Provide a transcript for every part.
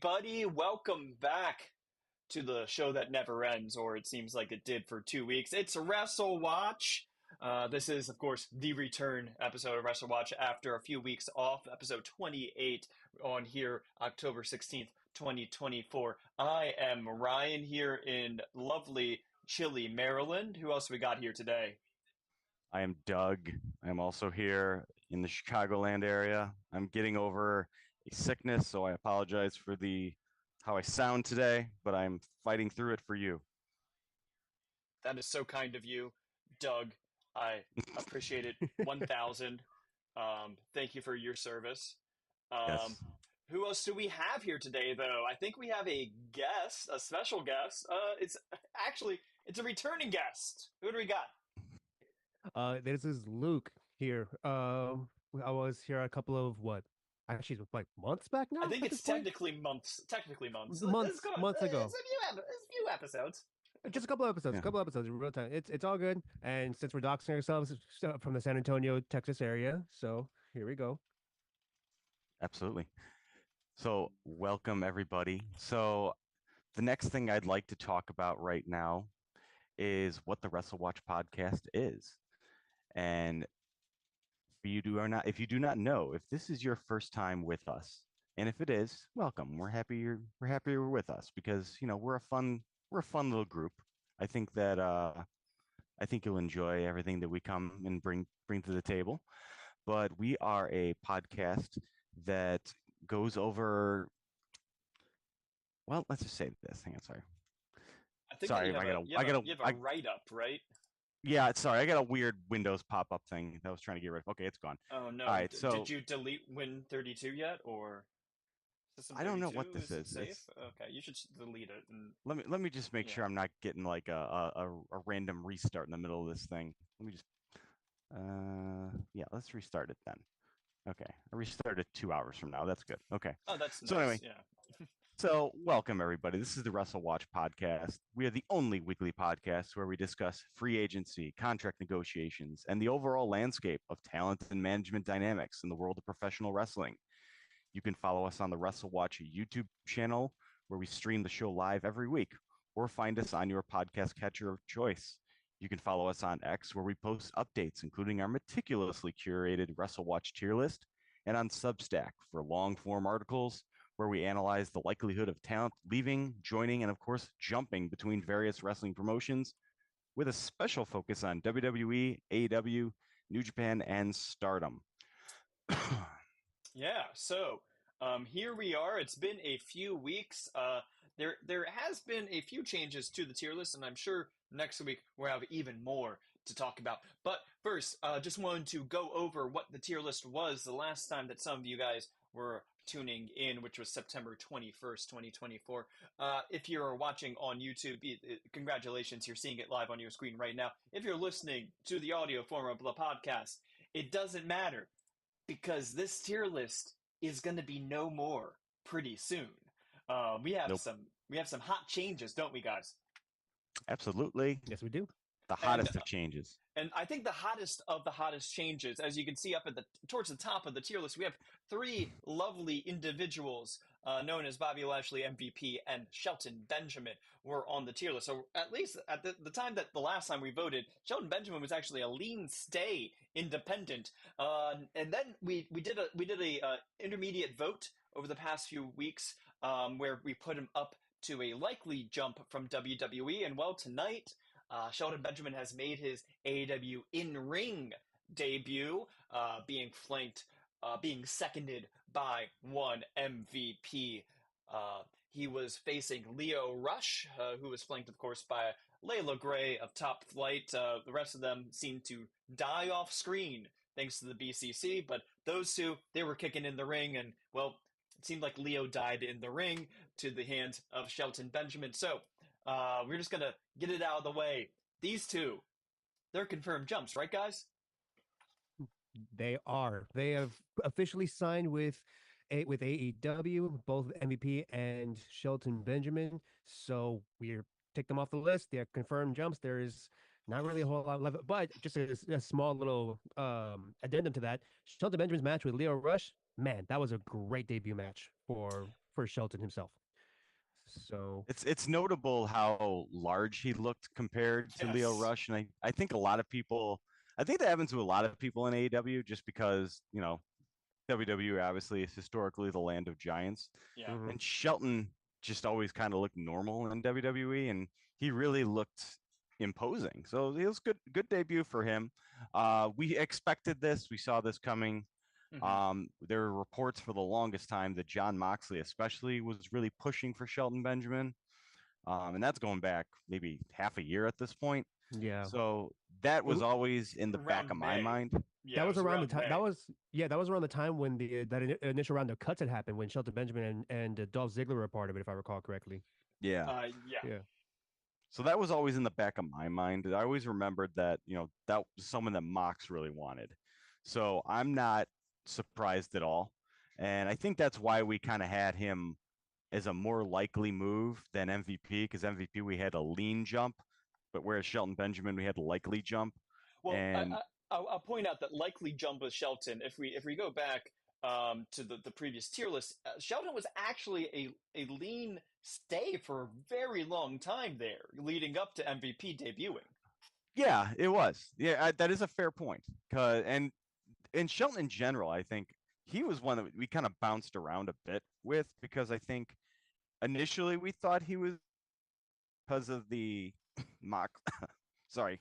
Buddy, welcome back to the show that never ends, or it seems like it did for 2 weeks. It's Wrestle Watch. This is, of course, the return episode of Wrestle Watch after a few weeks off, episode 28 on here, October 16th, 2024. I am Ryan here in lovely, chilly Maryland. Who else we got here today? I am Doug. I'm also here in the Chicagoland area. I'm getting over a sickness, so I apologize for the how I sound today, but I'm fighting through it for you. That is so kind of you, Doug. I appreciate it 1000. Thank you for your service. Um, Yes. who else do we have here today, though? I think we have a guest, a special guest. It's actually it's a returning guest. Who do we got? This is Luke here. I was here a couple of what? Actually, it's like months back I now think at this it's point. technically months. Technically months. Months, months ago. It's a few episodes. Just a couple of episodes. Yeah, A couple of episodes in real time. It's all good. And since we're doxing ourselves from the San Antonio, Texas area, so here we go. absolutely. So, welcome everybody. So, the next thing I'd like to talk about right now is what the Wrestle Watch podcast is. And for you do or not, if you do not know, if this is your first time with us, and if it is, welcome. We're happy you're with us because we're a fun little group. I think that I think you'll enjoy everything that we come and bring to the table. But we are a podcast that goes over, well, let's just say this. Hang on, sorry. I think that Sorry, you have a write up, right? yeah, sorry, I got a weird Windows pop-up thing that I was trying to get rid of. Okay, it's gone. Oh All no! right, Did so you delete Win32 yet, or System I don't know what 32? this Is it is. safe? Okay, you should delete it. And Let me just make yeah. sure I'm not getting like a random restart in the middle of this thing. Let me just yeah, let's restart it then. Okay, I restarted 2 hours from now. That's good. Okay. Oh, that's So nice. anyway, Yeah. so welcome everybody. This is the Wrestle Watch podcast. We are the only weekly podcast where we discuss free agency, contract negotiations, and the overall landscape of talent and management dynamics in the world of professional wrestling. You can follow us on the Wrestle Watch YouTube channel, where we stream the show live every week, or find us on your podcast catcher of choice. You can follow us on X, where we post updates, including our meticulously curated Wrestle Watch tier list, and on Substack for long form articles, where we analyze the likelihood of talent leaving, joining, and of course, jumping between various wrestling promotions, with a special focus on WWE, AEW, New Japan, and Stardom. Yeah. So here we are. It's been a few weeks. There has been a few changes to the tier list, and I'm sure next week we'll have even more to talk about. But first, just wanted to go over what the tier list was the last time that some of you guys were tuning in, which was September 21st, 2024. If you're watching on YouTube, congratulations, you're seeing it live on your screen right now. If you're listening to the audio form of the podcast, it doesn't matter because this tier list is going to be no more pretty soon. We have Nope. some hot changes, don't we, guys? Absolutely. Yes, we do. The And hottest of changes. and I think the hottest of the hottest changes, as you can see up at the towards the top of the tier list, we have three lovely individuals known as Bobby Lashley, MVP, and Shelton Benjamin were on the tier list. So at least at the time that the last time we voted, Shelton Benjamin was actually a lean stay independent. And then we did a intermediate vote over the past few weeks where we put him up to a likely jump from WWE. And well, tonight Shelton Benjamin has made his AEW in-ring debut, being seconded by one MVP. He was facing Leo Rush, who was flanked, of course, by Layla Gray of Top Flight. The rest of them seemed to die off screen thanks to the BCC, but those two, they were kicking in the ring, and, well, it seemed like Leo died in the ring to the hands of Shelton Benjamin. So we're just going to get it out of the way. These two, they're confirmed jumps, right, guys? They are. They have officially signed with AEW, both MVP and Shelton Benjamin. So we're take them off the list. They're confirmed jumps. There is not really a whole lot left, but just a small little addendum to that. Shelton Benjamin's match with Leo Rush, man, that was a great debut match for Shelton himself. So It's notable how large he looked compared to Leo Yes. Rush, and I think a lot of people, I think that happens to a lot of people in AEW just because WWE obviously is historically the land of giants, Yeah. mhm. and Shelton just always kind of looked normal in WWE, and he really looked imposing. So it was good debut for him. We expected this, we saw this coming. Hmm. There were reports for the longest time that John Moxley, especially, was really pushing for Shelton Benjamin. And that's going back maybe half a year at this point. Yeah. So that It was always in the back Around of my May. mind. Yeah, That it was was around the around time. May. That was around the time when initial round of cuts had happened when Shelton Benjamin and Dolph Ziggler were a part of it, if I recall correctly. Yeah. Yeah. Yeah. So that was always in the back of my mind. I always remembered that, that was someone that Mox really wanted. So I'm not surprised at all. And I think that's why we kind of had him as a more likely move than MVP, because MVP we had a lean jump, but whereas Shelton Benjamin we had a likely jump. Well, And I'll point out that likely jump with Shelton. If we go back to the previous tier list, Shelton was actually a lean stay for a very long time there, leading up to MVP debuting. yeah, it was. Yeah, that is a fair point. And Shelton in general, I think he was one that we kind of bounced around a bit with because I think initially we thought he was because of the mock. Sorry,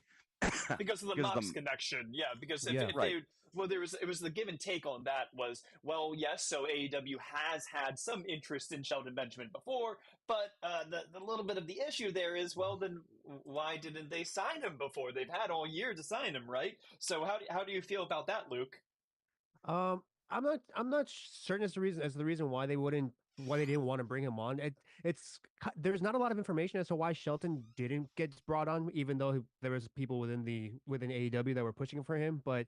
Because of the because Mox the connection. Yeah, because Yeah. if right. they well, it was the give and take on that was, well, yes, so AEW has had some interest in Sheldon Benjamin before, but the little bit of the issue there is, well, then why didn't they sign him before? They've had all year to sign him, right? So how do you feel about that, Luke? Um, I'm not certain as the reason why they didn't want to bring him on. There's not a lot of information as to why Shelton didn't get brought on, even though there was people within AEW that were pushing for him. But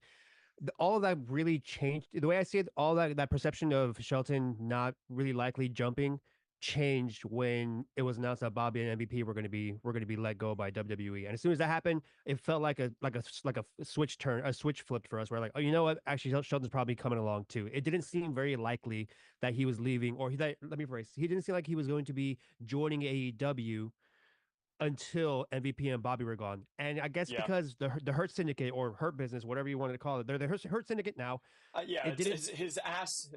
all of that really changed the way I see it. All that perception of Shelton not really likely jumping changed when it was announced that Bobby and MVP were going to be let go by WWE. And as soon as that happened, it felt like a switch flipped for us. We're like, oh, you know what? Actually, Shelton's probably coming along too. It didn't seem very likely that he was leaving, let me rephrase. He didn't seem like he was going to be joining AEW until MVP and Bobby were gone. And I guess Yeah. because the Hurt Syndicate or Hurt Business, whatever you wanted to call it, they're the Hurt Syndicate now. Yeah, It didn't. his ass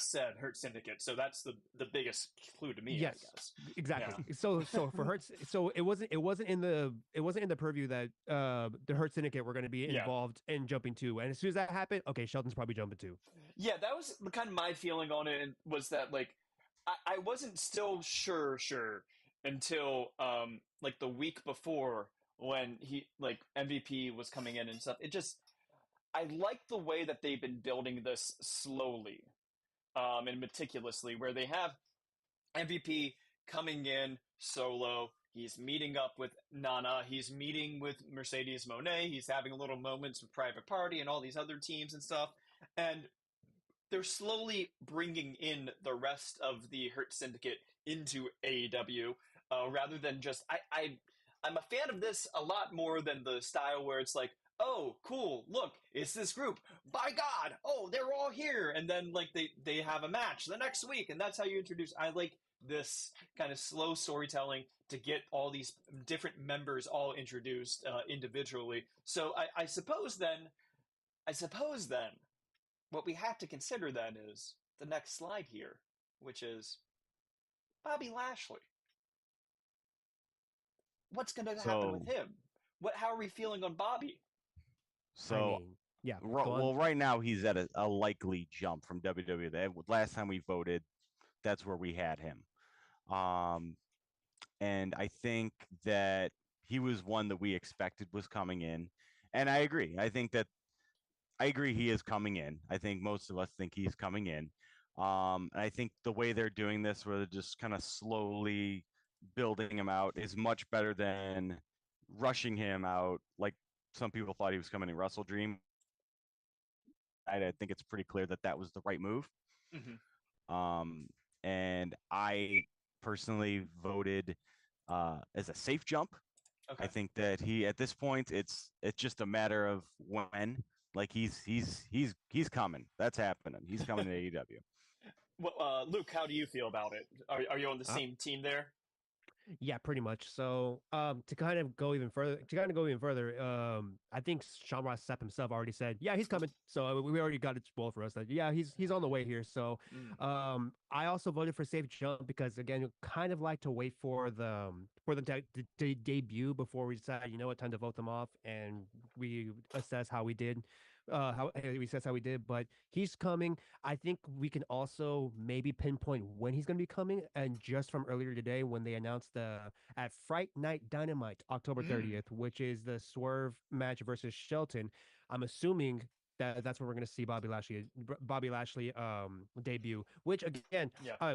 said Hurt Syndicate, so that's the biggest clue to me, Yes, I guess. exactly. Yeah. So for Hurt, so it wasn't in the purview that the Hurt Syndicate were going to be Yeah. involved in jumping too. And as soon as that happened, okay, Shelton's probably jumping too. Yeah, that was kind of my feeling on it, and was that like I wasn't still sure until like the week before when he like MVP was coming in and stuff. It just I like the way that they've been building this slowly and meticulously, where they have MVP coming in solo. He's meeting up with Nana. He's meeting with Mercedes Monet. He's having little moments with Private Party and all these other teams and stuff. And they're slowly bringing in the rest of the Hurt Syndicate into AEW, rather than just I'm a fan of this a lot more than the style where it's like, oh, cool, look, it's this group. By God, oh, they're all here, and then like they have a match the next week, and that's how you introduce. I like this kind of slow storytelling to get all these different members all introduced individually. So I suppose then what we have to consider then is the next slide here, which is Bobby Lashley. What's going to happen with him? How are we feeling on Bobby? So, I mean, yeah. well, right now he's at a likely jump from WWE. Last time we voted, that's where we had him. And I think that he was one that we expected was coming in. And I agree. I agree he is coming in. I think most of us think he's coming in. And I think the way they're doing this, where they're just kind of slowly building him out, is much better than rushing him out like some people thought he was coming in Wrestle Dream. I think it's pretty clear that that was the right move. Mm-hmm. And I personally voted as a safe jump. Okay. I think that he at this point it's just a matter of when. Like he's coming. That's happening. He's coming to AEW. Well, Luke, how do you feel about it? Are you on the Uh, same team there? Yeah, pretty much. So, to kind of go even further, I think Sean Ross Sapp himself already said, yeah, he's coming. So we already got it spoiled for us that yeah, he's on the way here. So, Mm. I also voted for Safe Jump because again, you kind of like to wait for them to debut before we decide, you know what, time to vote them off, and we assess how we did. How we assess how we did, but he's coming. I think we can also maybe pinpoint when he's going to be coming. And just from earlier today, when they announced at Fright Night Dynamite, October Mm. 30th, which is the Swerve match versus Shelton, I'm assuming that's where we're going to see Bobby Lashley debut. Which again, Yeah.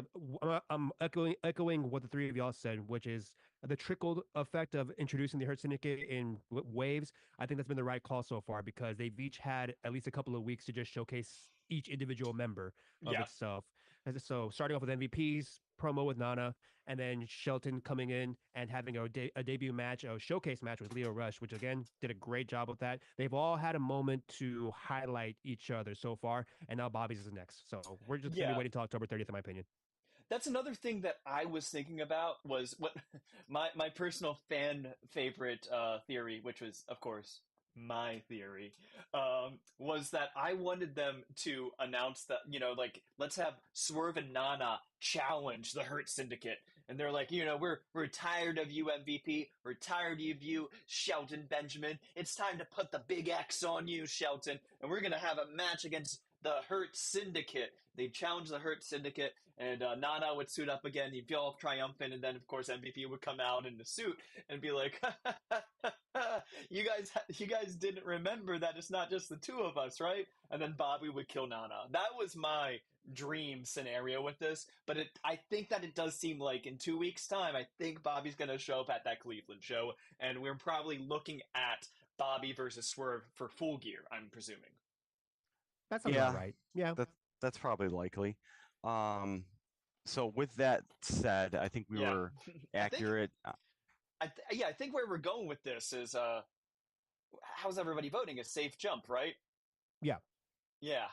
I'm echoing what the three of y'all said, which is the trickled effect of introducing the Hurt Syndicate in waves. I think that's been the right call so far because they've each had at least a couple of weeks to just showcase each individual member of Yeah. itself. So starting off with MVP's promo with Nana, and then Shelton coming in and having a debut match, a showcase match with Leo Rush, which again did a great job with that. They've all had a moment to highlight each other so far, and now Bobby's is next. So we're just gonna be Yeah. waiting until October 30th, in my opinion. That's another thing that I was thinking about was what my personal fan favorite theory, which was of course my theory, was that I wanted them to announce that, like, let's have Swerve and Nana challenge the Hurt Syndicate, and they're like, we're tired of you MVP, we're tired of you Shelton Benjamin. It's time to put the big X on you, Shelton, and we're gonna have a match against the Hurt Syndicate. They challenge the Hurt Syndicate, and Nana would suit up again. He'd feel all triumphant, and then of course MVP would come out in the suit and be like, you guys didn't remember that it's not just the two of us, right?" And then Bobby would kill Nana. That was my dream scenario with this, but I think that it does seem like in 2 weeks' time, I think Bobby's going to show up at that Cleveland show, and we're probably looking at Bobby versus Swerve for Full Gear, I'm presuming. That sounds about Yeah, right. Yeah, that that's probably likely. Um, so with that said, I think we Yeah, were I think accurate. yeah, I think where we're going with this is how's everybody voting? A safe jump, right? yeah. Yeah.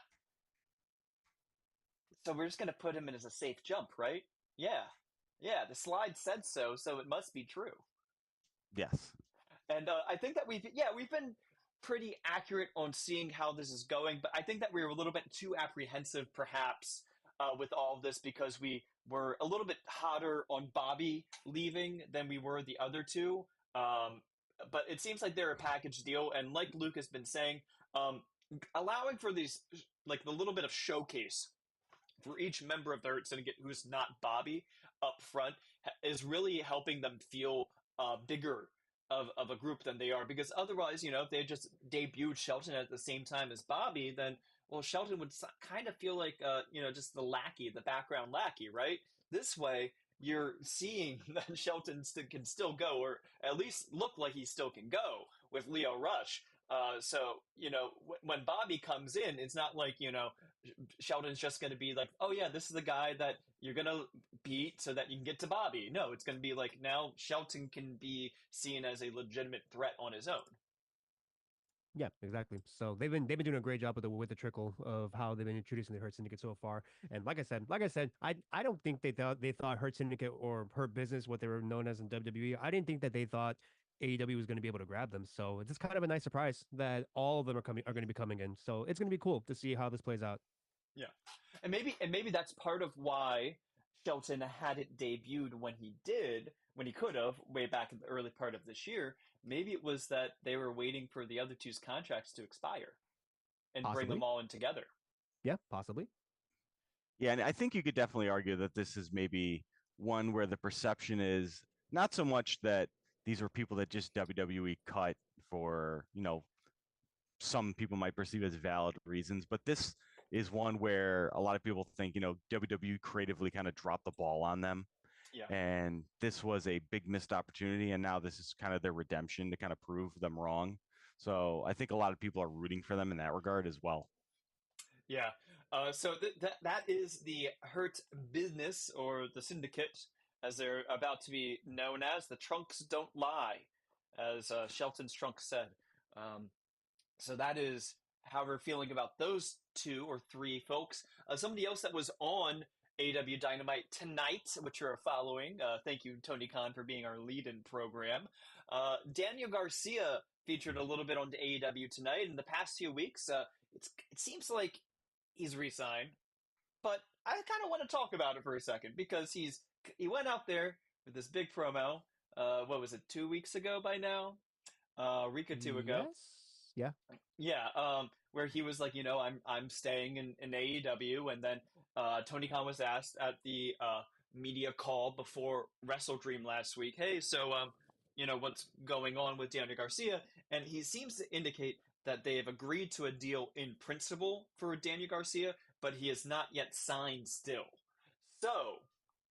So we're just gonna put him in as a safe jump, right? Yeah. Yeah, the slide said so, so it must be true. Yes. And I think that we've been pretty accurate on seeing how this is going, but I think that we were a little bit too apprehensive, perhaps, with all of this because we were a little bit hotter on Bobby leaving than we were the other two. Um, but it seems like they're a package deal, and like Luke has been saying, um, allowing for these like the little bit of showcase for each member of the Hurt Syndicate who's not Bobby up front is really helping them feel bigger of a group than they are. Because otherwise, if they just debuted Shelton at the same time as Bobby, then, well, Shelton would kind of feel like, just the lackey, the background lackey, right? This way, you're seeing that Shelton can still go, or at least look like he still can go with Leo Rush. So, when Bobby comes in, it's not like, Sheldon's just going to be like, oh yeah, this is the guy that you're going to beat so that you can get to Bobby. No, it's going to be like now Shelton can be seen as a legitimate threat on his own. Yeah, exactly. So they've been doing a great job with the trickle of how they've been introducing the Hurt Syndicate so far. And like I said, I don't think they thought Hurt Syndicate or Hurt Business, what they were known as in WWE. I didn't think that they thought AEW was going to be able to grab them. So it's just kind of a nice surprise that all of them are going to be coming in. So it's going to be cool to see how this plays out. Yeah, and maybe that's part of why Shelton hadn't debuted when he did, when he could have, way back in the early part of this year. Maybe it was that they were waiting for the other two's contracts to expire and bring them Possibly. all in together. Yeah, possibly. Yeah, and I think you could definitely argue that this is maybe one where the perception is not so much that these were people that just WWE cut for, some people might perceive as valid reasons, but this is one where a lot of people think, WWE creatively kind of dropped the ball on them. Yeah. And this was a big missed opportunity. And now this is kind of their redemption to kind of prove them wrong. So I think a lot of people are rooting for them in that regard as well. Yeah. So that is the Hurt Business, or the Syndicate, as they're about to be known as. The Trunks don't lie, as Shelton's trunk said. So that is how we're feeling about those two or three folks. Somebody else that was on AW Dynamite tonight, which you're following. Thank you, Tony Khan, for being our lead-in program. Daniel Garcia featured a little bit on the AEW tonight. In the past few weeks, it seems like he's re-signed, but I kind of want to talk about it for a second because he went out there with this big promo. What was it, 2 weeks ago by now? Week or two ago. Yes. Yeah. Yeah, where he was like, I'm staying in AEW, and then Tony Khan was asked at the media call before Wrestle Dream last week, hey, so what's going on with Daniel Garcia? And he seems to indicate that they have agreed to a deal in principle for Daniel Garcia, but he is not yet signed still. So,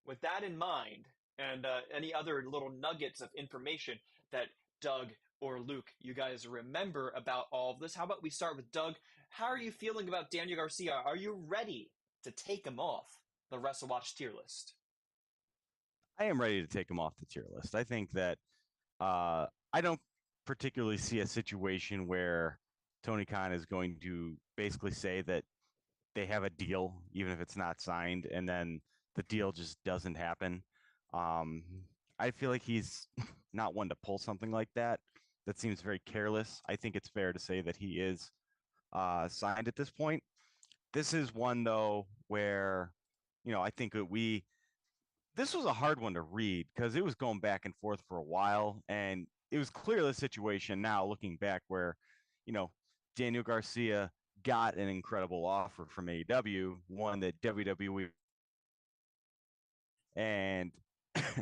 with that in mind, and any other little nuggets of information that Doug or Luke, you guys remember about all of this? How about we start with Doug? How are you feeling about Daniel Garcia? Are you ready to take him off the WrestleWatch tier list? I am ready to take him off the tier list. I think that I don't particularly see a situation where Tony Khan is going to basically say that they have a deal, even if it's not signed, and then the deal just doesn't happen. Um, I feel like he's not one to pull something like that. That seems very careless. I think it's fair to say that he is signed at this point. This is one, though, where, I think that this was a hard one to read because it was going back and forth for a while. And it was clear the situation now, looking back, where, Daniel Garcia got an incredible offer from AEW, one that WWE, and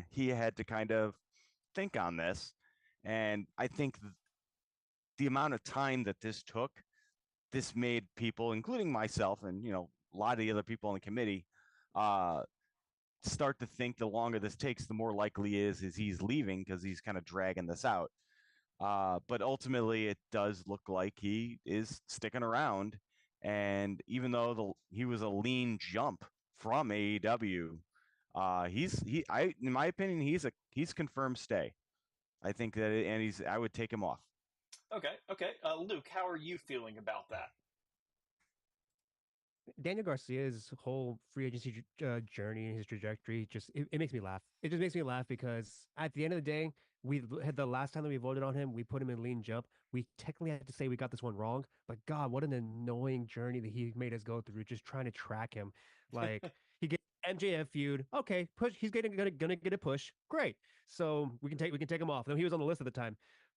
he had to kind of think on this. And I think the amount of time that this made people, including myself and, a lot of the other people on the committee, start to think the longer this takes, the more likely is he's leaving because he's kind of dragging this out. But ultimately, it does look like he is sticking around. And even though he was a lean jump from AEW, in my opinion, he's confirmed stay. I think that, and I would take him off. Okay. Luke, how are you feeling about that? Daniel Garcia's whole free agency journey and his trajectory it makes me laugh. It just makes me laugh because at the end of the day, we had the last time that we voted on him, we put him in lean jump. We technically had to say we got this one wrong, but God, what an annoying journey that he made us go through just trying to track him. Like he gets MJF feud, okay, push. He's gonna get a push, great. So we can take him off. Then he was on the list at the time.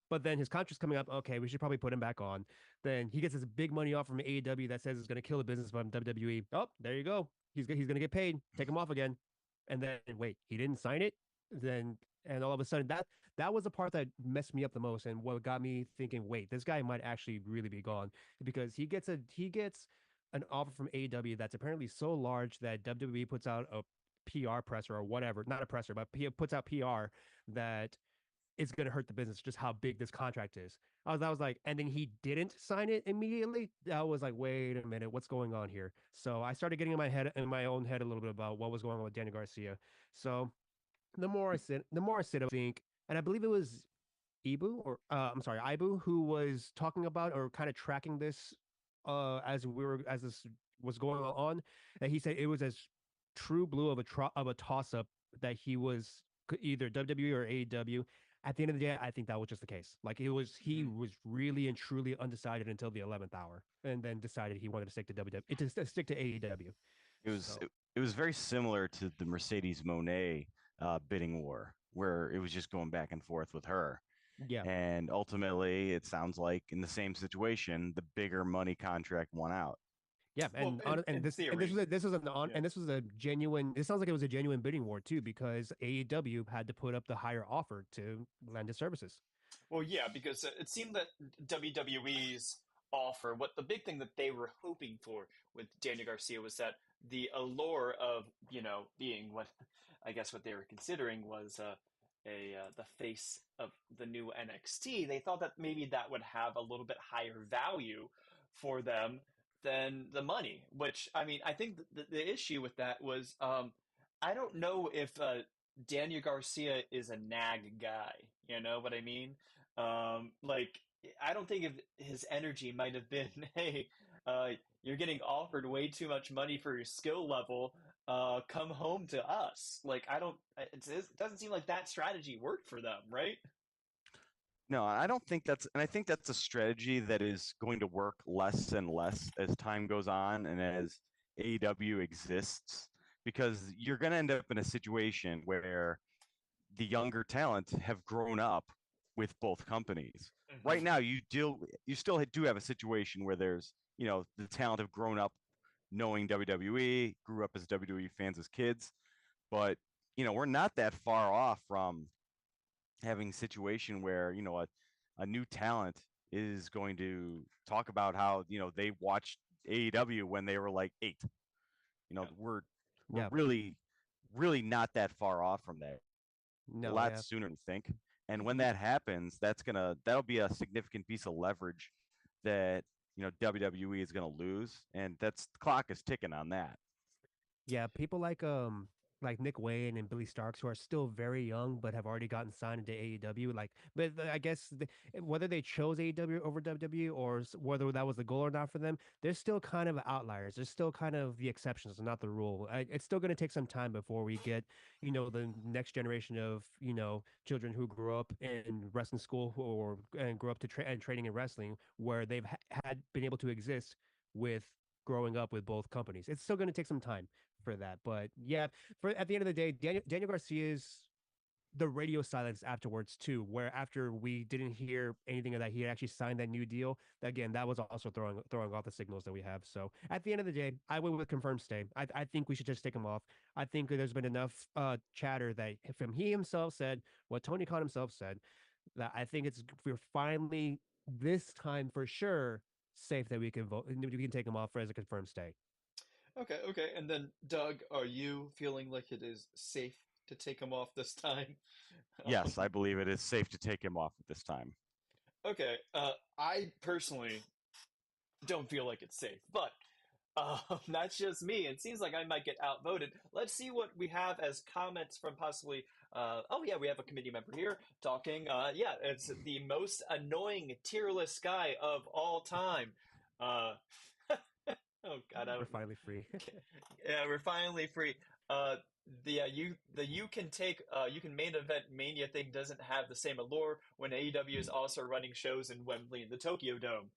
But then his contract's coming up. Okay, we should probably put him back on. Then he gets this big money off from AEW that says it's going to kill the business from WWE. Oh, there you go. He's going to get paid. Take him off again. And then wait, he didn't sign it. And all of a sudden that was the part that messed me up the most and what got me thinking, wait, this guy might actually really be gone because he gets an offer from AEW that's apparently so large that WWE puts out a PR presser or whatever, not a presser, but puts out PR that it's going to hurt the business, just how big this contract is. I was like, and then he didn't sign it immediately. I was like, wait a minute, what's going on here? So I started getting in my own head a little bit about what was going on with Daniel Garcia. So the more I sit, I think, and I believe it was Ibu, who was talking about or kind of tracking this as this was going on, and he said it was as true blue of a toss up that he was either WWE or AEW. At the end of the day, I think that was just the case. Like he was really and truly undecided until the 11th hour, and then decided he wanted to stick to WWE, to stick to AEW. It was very similar to the Mercedes Moné bidding war, where it was just going back and forth with her. Yeah. And ultimately, it sounds like in the same situation, the bigger money contract won out. Yeah, and this was a genuine. It sounds like it was a genuine bidding war too, because AEW had to put up the higher offer to lend his services. Well, yeah, because it seemed that WWE's offer, what the big thing that they were hoping for with Daniel Garcia was that the allure of being what I guess what they were considering was the face of the new NXT. They thought that maybe that would have a little bit higher value for them than the money, which I mean, I think the issue with that was I don't know if Daniel Garcia is a nag guy. You know what I mean? Like, I don't think if his energy might have been, hey, you're getting offered way too much money for your skill level. come home to us. Like I don't, it doesn't seem like that strategy worked for them, right? No, I don't think that's, and I think that's a strategy that is going to work less and less as time goes on and as AEW exists, because you're going to end up in a situation where the younger talent have grown up with both companies. Hmm. Right now, you still do have a situation where there's, the talent have grown up knowing WWE, grew up as WWE fans as kids, but we're not that far off from having a situation where a new talent is going to talk about how they watched AEW when they were like 8. Yeah. We're Yeah. really not that far off from that. A No. lot Yeah. sooner than you think. And when Hmm. that happens, that'll be a significant piece of leverage that WWE is going to lose, and that's the clock is ticking on that. Yeah, people like Nick Wayne and Billy Starks who are still very young but have already gotten signed into AEW. Like, but I guess whether they chose AEW over WWE or whether that was the goal or not for them, they're still kind of outliers. They're still kind of the exceptions, not the rule. It's still going to take some time before we get, the next generation of children who grew up in wrestling school or and grew up to and training in wrestling where they've had been able to exist with growing up with both companies. It's still going to take some time for that. But yeah, for at the end of the day, Daniel Garcia's the radio silence afterwards too, where after we didn't hear anything of that, he had actually signed that new deal. Again, that was also throwing off the signals that we have. So at the end of the day, I went with confirmed stay. I think we should just take him off. I think there's been enough chatter that from he himself said, what Tony Khan himself said, that I think we're finally this time for sure safe that we can vote. We can take him off as a confirmed stay. Okay, okay. And then, Doug, are you feeling like it is safe to take him off this time? Yes, I Um, believe it is safe to take him off at this time. okay. I personally don't feel like it's safe, but that's just me. It seems like I might get outvoted. Let's see what we have as comments from possibly. Oh yeah, we have a committee member here talking. Yeah, it's the most annoying tier list guy of all time. Uh, oh God, I We're don't know. finally free. Yeah, we're finally free. Uh, you can take you can main event Mania thing doesn't have the same allure when AEW is also running shows in Wembley and the Tokyo Dome.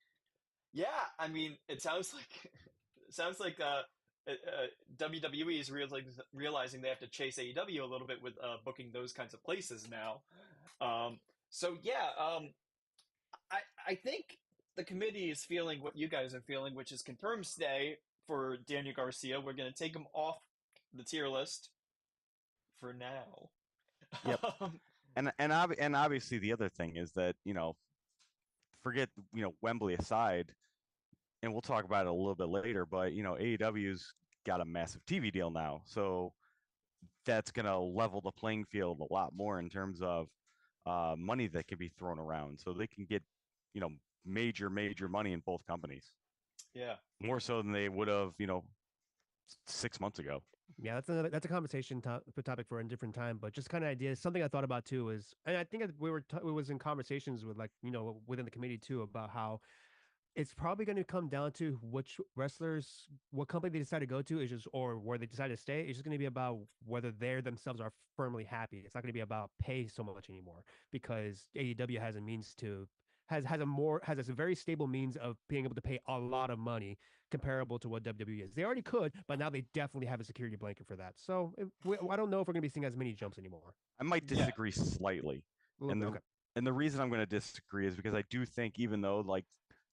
Yeah, I mean, it sounds like it sounds like WWE is realizing they have to chase AEW a little bit with booking those kinds of places now. Um, so yeah, I think the committee is feeling what you guys are feeling, which is confirmed stay for Daniel Garcia. We're going to take him off the tier list for now. Yep. Um, And obviously the other thing is that, forget, Wembley aside, and we'll talk about it a little bit later, but AEW's got a massive TV deal now. So that's going to level the playing field a lot more in terms of money that can be thrown around. So they can get, you know, major money in both companies, yeah. more so than they would have, 6 months ago. Yeah, that's a conversation topic for a different time. But just kind of idea, something I thought about too is, and I think it was in conversations with like within the committee too about how it's probably going to come down to which wrestlers, what company they decide to go to is just, or where they decide to stay. It's just going to be about whether they themselves are firmly happy. It's not going to be about pay so much anymore because AEW has a means to has a very stable means of being able to pay a lot of money comparable to what WWE is. They already could, but now they definitely have a security blanket for that. So I don't know if we're going to be seeing as many jumps anymore. I might Yeah. disagree slightly. A little And bit, the okay. and the reason I'm going to disagree is because I do think even though like,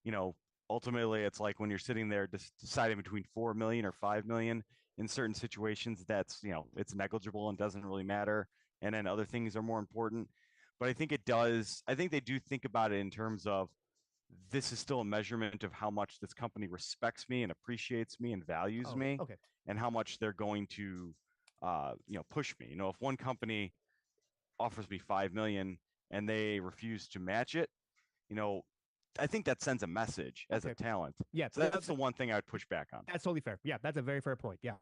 you know, ultimately it's like when you're sitting there deciding between 4 million or 5 million in certain situations, that's, it's negligible and doesn't really matter. And then other things are more important. But I think it does. I think they do think about it in terms of this is still a measurement of how much this company respects me and appreciates me and values Okay, me, okay. and how much they're going to, push me. If one company offers me 5 million and they refuse to match it, you know, I think that sends a message as a Okay. talent. Yeah, So that's the one thing I would push back on. that's totally fair. Yeah, that's a very fair point. Yeah.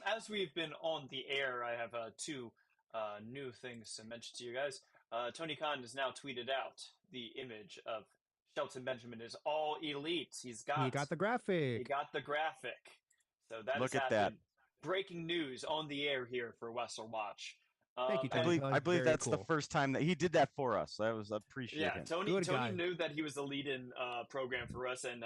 As we've been on the air, I have two new things to mention to you guys. Tony Khan has now tweeted out the image of Shelton Benjamin is all elite. He got the He graphic. got the graphic, so that has Look at that. happened. breaking news on the air here for Wrestle Watch. Thank you, I Tony believe Khan. I believe Very that's the cool. first time that he did that for us. I appreciate Yeah, him. Tony Good Tony guy. knew that he was the lead-in program for us, and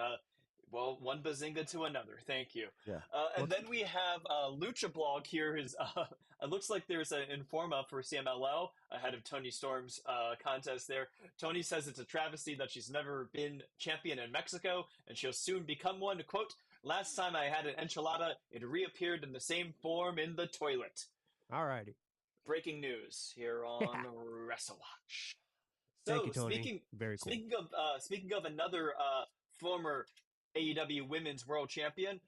well, one bazinga to another. Thank you. Yeah. And then we have Lucha Blog here. It looks like there's an Informa for CMLL ahead of Tony Storm's contest there. Tony says it's a travesty that she's never been champion in Mexico, and she'll soon become one. Quote, last time I had an enchilada, it reappeared in the same form in the toilet. Alrighty. Breaking news here on Wrestle Watch. Thank So you, Tony. Very cool. speaking of another former AEW Women's World Champion,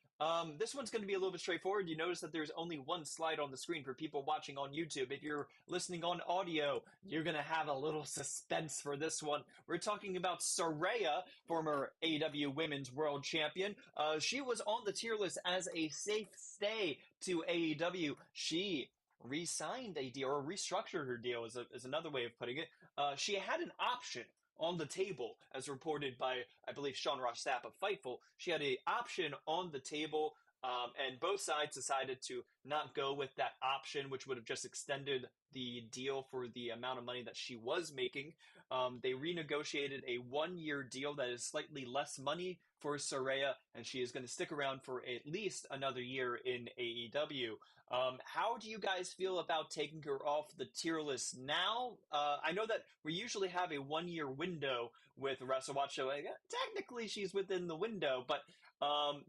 this one's going to be a little bit straightforward. You notice that there's only one slide on the screen for people watching on YouTube. If you're listening on audio, you're going to have a little suspense for this one. We're talking about Saraya, former AEW Women's World Champion. She was on the tier list as a safe stay to AEW. She re-signed a deal or restructured her deal is another way of putting it. She had an option on the table, as reported by, I believe, Sean Ross Sapp of Fightful. She had an option on the table, and both sides decided to not go with that option, which would have just extended the deal for the amount of money that she was making. They renegotiated a 1-year deal that is slightly less money for Saraya, and she is going to stick around for at least another year in AEW. How do you guys feel about taking her off the tier list now? I know that we usually have a 1-year window with Wrestle Watch, so technically she's within the window, but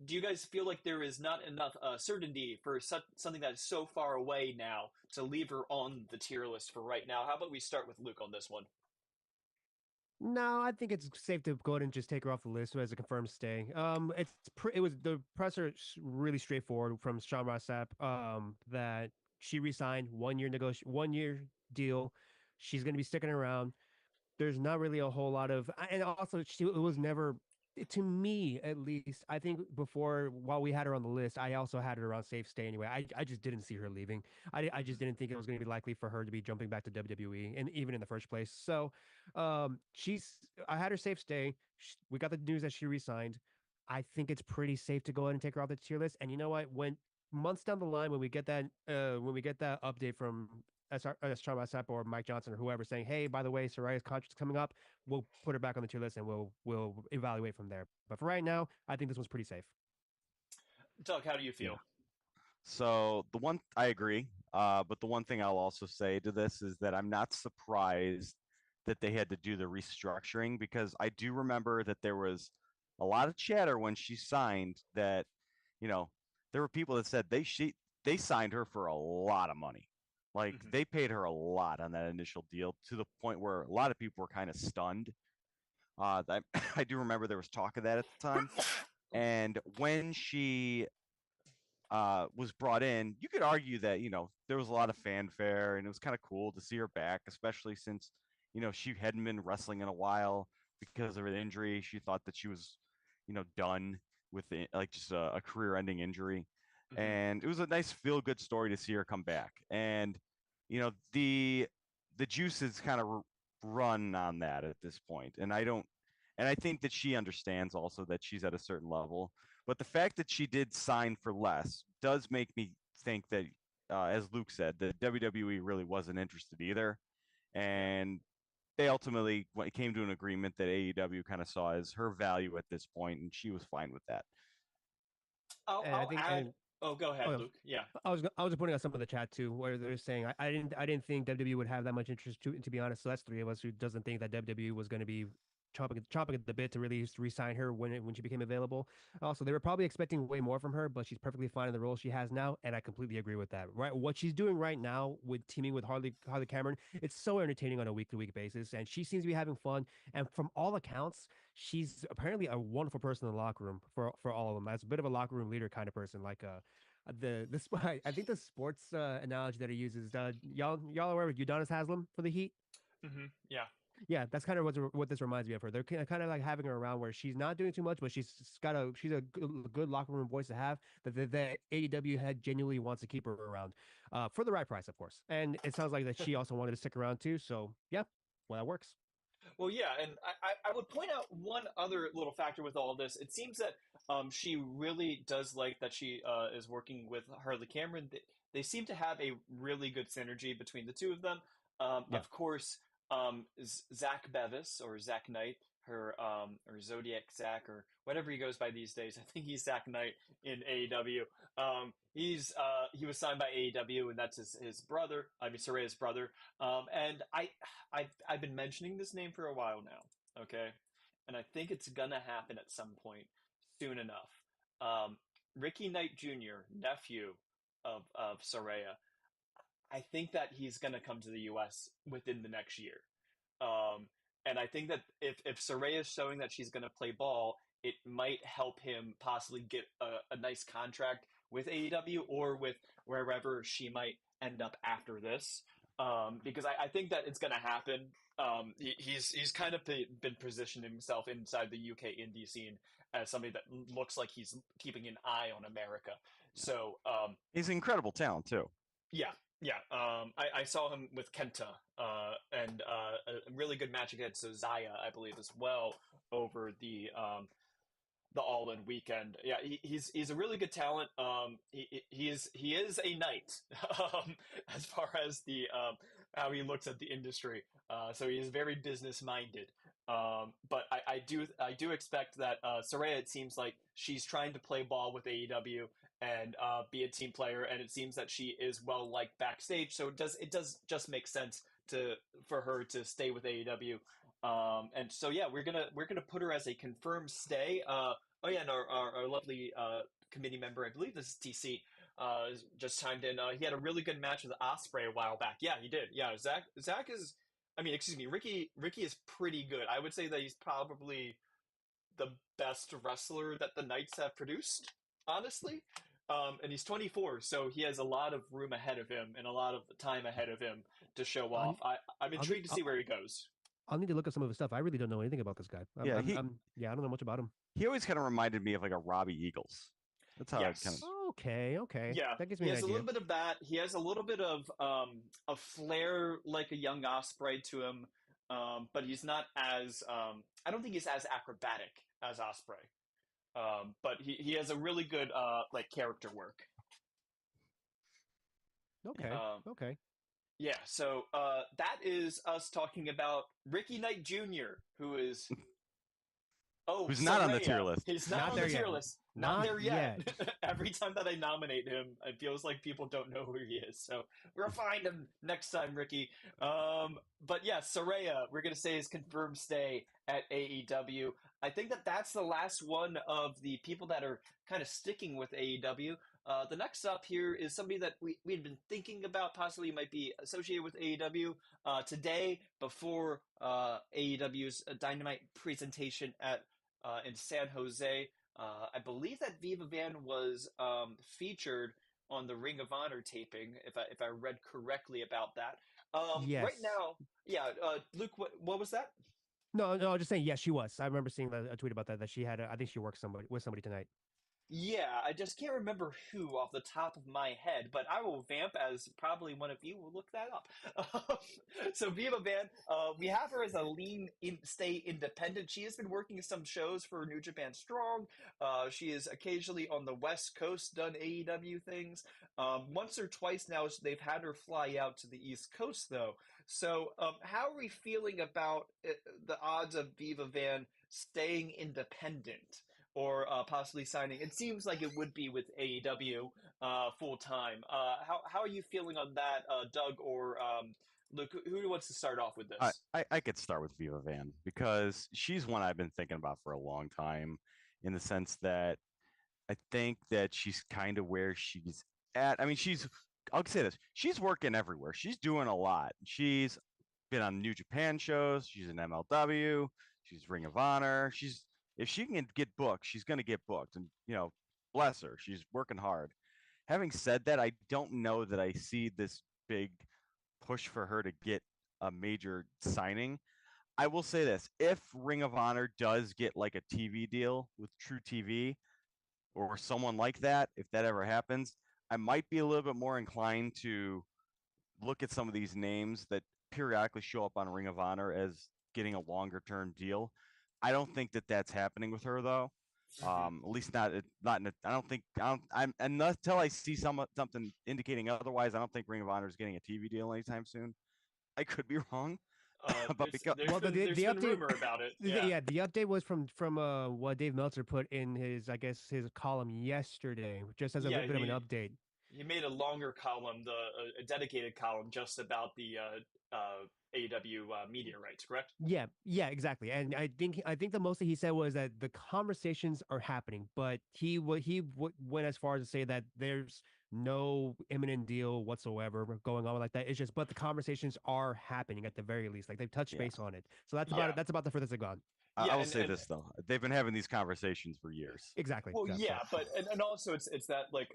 do you guys feel like there is not enough certainty for something that is so far away now to leave her on the tier list for right now? How about we start with Luke on this one? No, I think it's safe to go ahead and just take her off the list as a confirmed stay. It was the presser really straightforward from Sean Ross Sapp, that she resigned 1 year deal. She's going to be sticking around. There's not really a whole lot of, and also it was never, to me at least. I think before, while we had her on the list, I also had her on safe stay anyway. I just didn't see her leaving. I just didn't think it was going to be likely for her to be jumping back to WWE, and even in the first place. So, I had her safe stay. We got the news that she resigned. I think it's pretty safe to go ahead and take her off the tier list. And you know what? When months down the line, when we get that update from Sean Ross Sapp or Mike Johnson or whoever saying, "Hey, by the way, Soraya's contract's coming up," we'll put her back on the tier list and we'll evaluate from there. But for right now, I think this one's pretty safe. Doug, how do you feel? So I agree, but the one thing I'll also say to this is that I'm not surprised that they had to do the restructuring, because I do remember that there was a lot of chatter when she signed that, you know, there were people that said they signed her for a lot of money. Like they paid her a lot on that initial deal, to the point where a lot of people were kind of stunned. I do remember there was talk of that at the time. And when she was brought in, you could argue that, there was a lot of fanfare and it was kind of cool to see her back, especially since, she hadn't been wrestling in a while because of an injury. She thought that she was, done with like just a career-ending injury. And it was a nice feel-good story to see her come back. And, the juice is kind of run on that at this point. And I think that she understands also that she's at a certain level. But the fact that she did sign for less does make me think that, as Luke said, that WWE really wasn't interested either. And they ultimately came to an agreement that AEW kind of saw as her value at this point, and she was fine with that. Oh, go ahead, Luke. Yeah. I was just pointing out some of the chat too, where they're saying I didn't think WWE would have that much interest, to be honest. So that's three of us who doesn't think that WWE was going to be chomping at the bit to really re-sign her when she became available. Also, they were probably expecting way more from her, but she's perfectly fine in the role she has now, and I completely agree with that. Right, what she's doing right now with teaming with Harley Cameron, it's so entertaining on a week-to-week basis, and she seems to be having fun. And from all accounts, she's apparently a wonderful person in the locker room for all of them. As a bit of a locker room leader kind of person, like I think the sports analogy that he uses, y'all aware of Udonis Haslam for the Heat? Yeah. Yeah, that's kind of what this reminds me of her. They're kind of like having her around where she's not doing too much, but she's a good locker room voice to have. That AEW had genuinely wants to keep her around, for the right price, of course. And it sounds like that she also wanted to stick around too. So yeah, well, that works. Well, yeah, and I would point out one other little factor with all of this. It seems that she really does like that she is working with Harley Cameron. They seem to have a really good synergy between the two of them. Yeah. Of course, Zach Bevis or Zach Knight, her or Zodiac Zach or whatever he goes by these days. I think he's Zach Knight in AEW. He was signed by AEW, and that's his brother. I mean, Soraya's brother. And I've been mentioning this name for a while now, okay? And I think it's gonna happen at some point soon enough. Ricky Knight Jr., nephew of Soraya, I think that he's gonna come to the US within the next year. And I think that if Soraya is showing that she's gonna play ball, it might help him possibly get a nice contract with AEW or with wherever she might end up after this because I think that it's going to happen. He's kind of been positioning himself inside the UK indie scene as somebody that looks like he's keeping an eye on America. So He's an incredible talent too. yeah, yeah. I saw him with Kenta and a really good match against Zaya, I believe, as well over the All In weekend. Yeah, he's a really good talent. He is a knight as far as the how he looks at the industry. So he is very business minded. But I do expect that Soraya. It seems like she's trying to play ball with AEW and be a team player, and it seems that she is well liked backstage. So it does just make sense for her to stay with AEW. And so yeah, we're gonna put her as a confirmed stay. Oh yeah, and our lovely committee member, I believe this is TC, just chimed in. He had a really good match with Osprey a while back. Yeah, he did. Yeah, Zach is. I mean, excuse me, Ricky is pretty good. I would say that he's probably the best wrestler that the Knights have produced, honestly. And he's 24, so he has a lot of room ahead of him and a lot of time ahead of him to show off. I'm intrigued to see where he goes. I'll need to look at some of his stuff. I really don't know anything about this guy. I don't know much about him. He always kind of reminded me of like a Robbie Eagles. That's how Yes. I kind of. Okay. Yeah, That gives me he an has idea. a little bit of that. He has a little bit of a flair like a young Osprey to him, but he's not as. I don't think he's as acrobatic as Osprey. But he has a really good like character work. Okay. Yeah, so that is us talking about Ricky Knight Jr., who is Who's not on the tier Soraya. list. He's not on the tier list. Not Not there yet. Every time that I nominate him, it feels like people don't know who he is. So we'll find him next time, Ricky. But yeah, Soraya, we're going to say his confirmed stay at AEW. I think that that's the last one of the people that are kind of sticking with AEW. The next up here is somebody that we had been thinking about possibly might be associated with AEW. Today, before AEW's Dynamite presentation in San Jose, I believe that Viva Van was featured on the Ring of Honor taping, if I read correctly about that. Yes. Right now, yeah, Luke, what was that? No, I was just saying. Yes, she was. I remember seeing a tweet about that. That she had. I think she worked with somebody tonight. Yeah, I just can't remember who off the top of my head, but I will vamp as probably one of you will look that up. So Viva Van, we have her as a stay independent. She has been working some shows for New Japan Strong. She is occasionally on the West Coast done AEW things. Once or twice now they've had her fly out to the East Coast though. So how are we feeling about the odds of Viva Van staying independent? Or possibly signing. It seems like it would be with AEW full time. How are you feeling on that, Doug or Luke? Who wants to start off with this? I could start with Viva Van because she's one I've been thinking about for a long time, in the sense that I think that she's kind of where she's at. I mean, I'll say this: she's working everywhere. She's doing a lot. She's been on New Japan shows. She's in MLW. She's Ring of Honor. If she can get booked, she's going to get booked. And, bless her. She's working hard. Having said that, I don't know that I see this big push for her to get a major signing. I will say this. If Ring of Honor does get like a TV deal with True TV or someone like that, if that ever happens, I might be a little bit more inclined to look at some of these names that periodically show up on Ring of Honor as getting a longer term deal. I don't think that that's happening with her though. At least not. I don't think. I don't. I'm until I see something indicating otherwise. I don't think Ring of Honor is getting a TV deal anytime soon. I could be wrong, but because There's been rumor about it. Yeah. the update was from what Dave Meltzer put in his, I guess, his column yesterday, just as a Yeah, bit of an update. he made a longer column, a dedicated column just about the AEW media rights, correct? Yeah, exactly. And I think the most that he said was that the conversations are happening, but went as far as to say that there's no imminent deal whatsoever going on like that. It's just, but the conversations are happening at the very least. Like they've touched yeah, base on it. So that's Yeah. that's about the furthest they've gone. Yeah, I will say this though, they've been having these conversations for years. Exactly. Well, exactly. yeah, but and also it's that like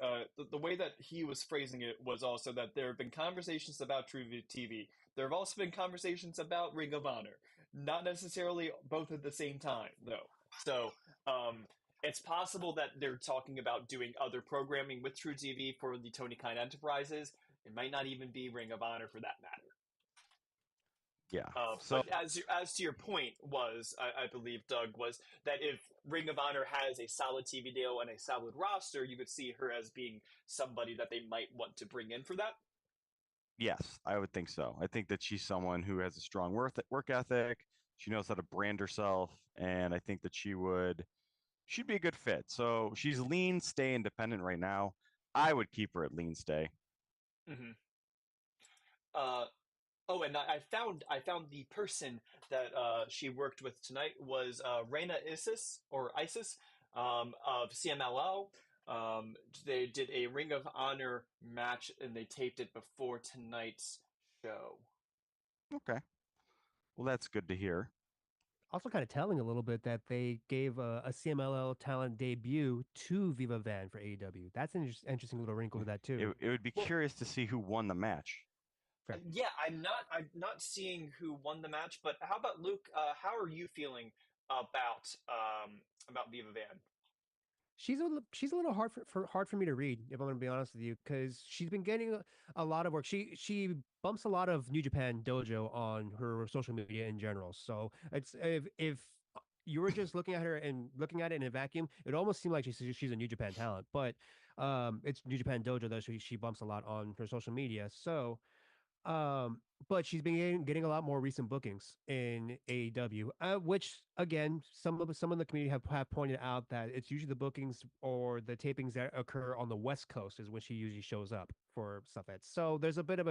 the way that he was phrasing it was also that there have been conversations about True TV. There have also been conversations about Ring of Honor, not necessarily both at the same time, though. So it's possible that they're talking about doing other programming with True TV for the Tony Khan Enterprises. It might not even be Ring of Honor for that matter. Yeah. So, but as to your point was, I believe, Doug, was that if Ring of Honor has a solid TV deal and a solid roster, you would see her as being somebody that they might want to bring in for that. Yes, I would think so. I think that she's someone who has a strong work ethic. She knows how to brand herself, and I think that she'd be a good fit. So she's lean, stay independent right now. I would keep her at lean, stay. Mm-hmm. Oh, and I found the person that she worked with tonight was Reina Isis of CMLL. They did a Ring of Honor match and they taped it before tonight's show. Okay. Well, that's good to hear. Also, kind of telling a little bit that they gave a CMLL talent debut to Viva Van for AEW. That's an interesting little wrinkle to that too. It would be curious to see who won the match. Yeah, I'm not seeing who won the match, but how about Luke? How are you feeling about Viva Van? She's a little hard for me to read, if I'm going to be honest with you, because she's been getting a lot of work. She bumps a lot of New Japan Dojo on her social media in general. So it's if you were just looking at her and looking at it in a vacuum, it almost seemed like she's a New Japan talent. But it's New Japan Dojo though, so she bumps a lot on her social media. So but she's been getting a lot more recent bookings in AEW, which again, some of the community have pointed out that it's usually the bookings or the tapings that occur on the West Coast is when she usually shows up for stuff. So there's a bit of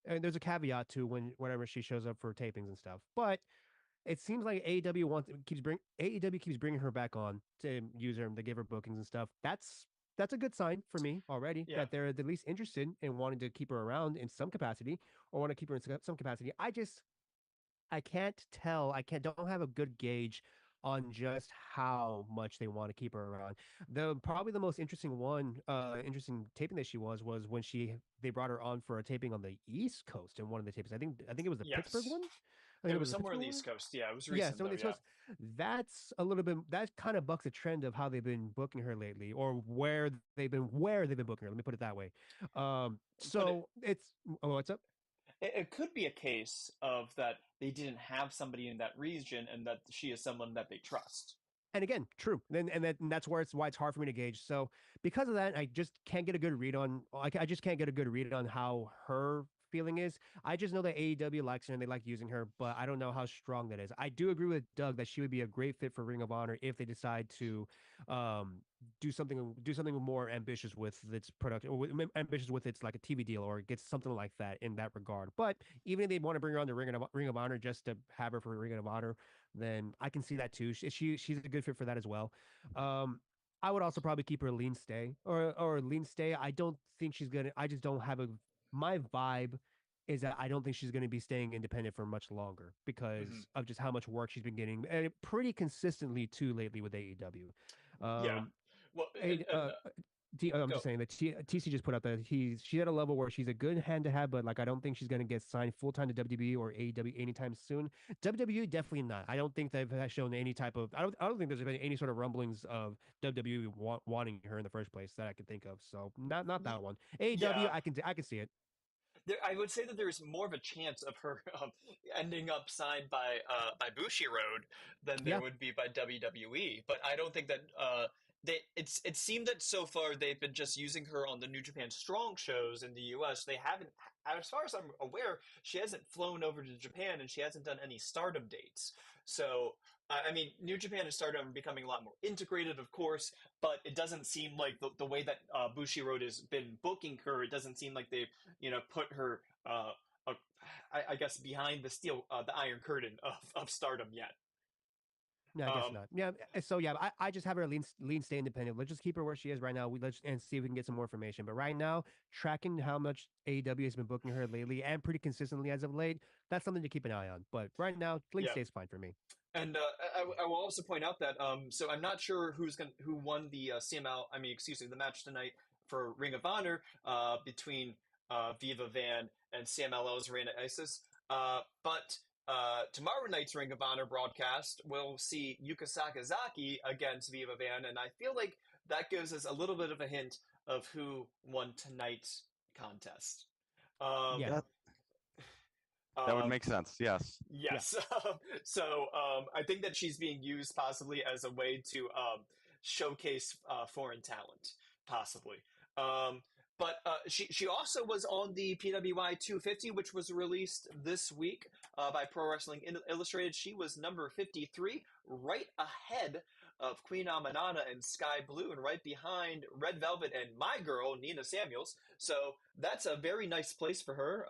there's a caveat to whenever she shows up for tapings and stuff, but. It seems like AEW keeps bringing her back on to use her to give her bookings and stuff. That's a good sign for me already that they're at least interested in wanting to keep her around in some capacity or want to keep her in some capacity. I can't tell. Don't have a good gauge on just how much they want to keep her around. Probably the most interesting taping that she was when they brought her on for a taping on the East Coast in one of the tapings. I think it was the Pittsburgh one. I think it was somewhere on the East Coast. Yeah, it was recent. That's a little bit. That kind of bucks the trend of how they've been booking her lately, or where they've been booking her. Let me put it that way. What's up? It could be a case of that they didn't have somebody in that region, and that she is someone that they trust. And again, true. And that's why it's hard for me to gauge. So because of that, I just can't get a good read on. I just can't get a good read on how her feeling is. I just know that AEW likes her and they like using her, but I don't know how strong that is. I do agree with Doug that she would be a great fit for Ring of Honor if they decide to do something more ambitious with its production, ambitious with its like a TV deal or get something like that in that regard. But even if they want to bring her on the Ring of Honor just to have her for Ring of Honor, then I can see that too. She's a good fit for that as well. I would also probably keep her lean stay or lean stay. I don't think she's gonna. I just don't have my vibe is that I don't think she's going to be staying independent for much longer because of just how much work she's been getting and pretty consistently too lately with AEW. Well, I'm just saying that TC just put up that she's at a level where she's a good hand to have, but like I don't think she's going to get signed full time to WWE or AEW anytime soon. WWE definitely not. I don't think they've shown any type of. I don't think there's been any sort of rumblings of WWE wanting her in the first place that I can think of. So not that one. AEW, I can see it. I would say that there's more of a chance of her ending up signed by Bushiroad than there Yeah, would be by WWE. But I don't think that it seemed that so far they've been just using her on the New Japan Strong shows in the U.S. They haven't, as far as I'm aware, she hasn't flown over to Japan and she hasn't done any Stardom dates. So. I mean, New Japan and Stardom are becoming a lot more integrated, of course, but it doesn't seem like the way that Bushiroad has been booking her. It doesn't seem like they've put her, uh, I guess, behind the Iron Curtain of Stardom yet. no, I guess Um, not. Yeah, so yeah, I just have her lean stay independent. Let's just keep her where she is right now. Let's and see if we can get some more information. But right now, tracking how much AEW has been booking her lately and pretty consistently as of late, that's something to keep an eye on. But right now, lean yeah, stay is fine for me. and I will also point out that so I'm not sure who won the CML. I mean, excuse me, the match tonight for Ring of Honor between Viva Van and CMLL's Reina Isis. But tomorrow night's Ring of Honor broadcast will see Yuka Sakazaki against Viva Van, and I feel like that gives us a little bit of a hint of who won tonight's contest. Um, Yeah, That that would um, make sense. Yes. yeah. Yes. So I think that she's being used possibly as a way to showcase foreign talent, possibly. Um, but she also was on the PWI 250, which was released this week by Pro Wrestling Illustrated. She was number 53, right ahead of Queen Amanada and Sky Blue, and right behind Red Velvet and my girl, Nina Samuels. So that's a very nice place for her.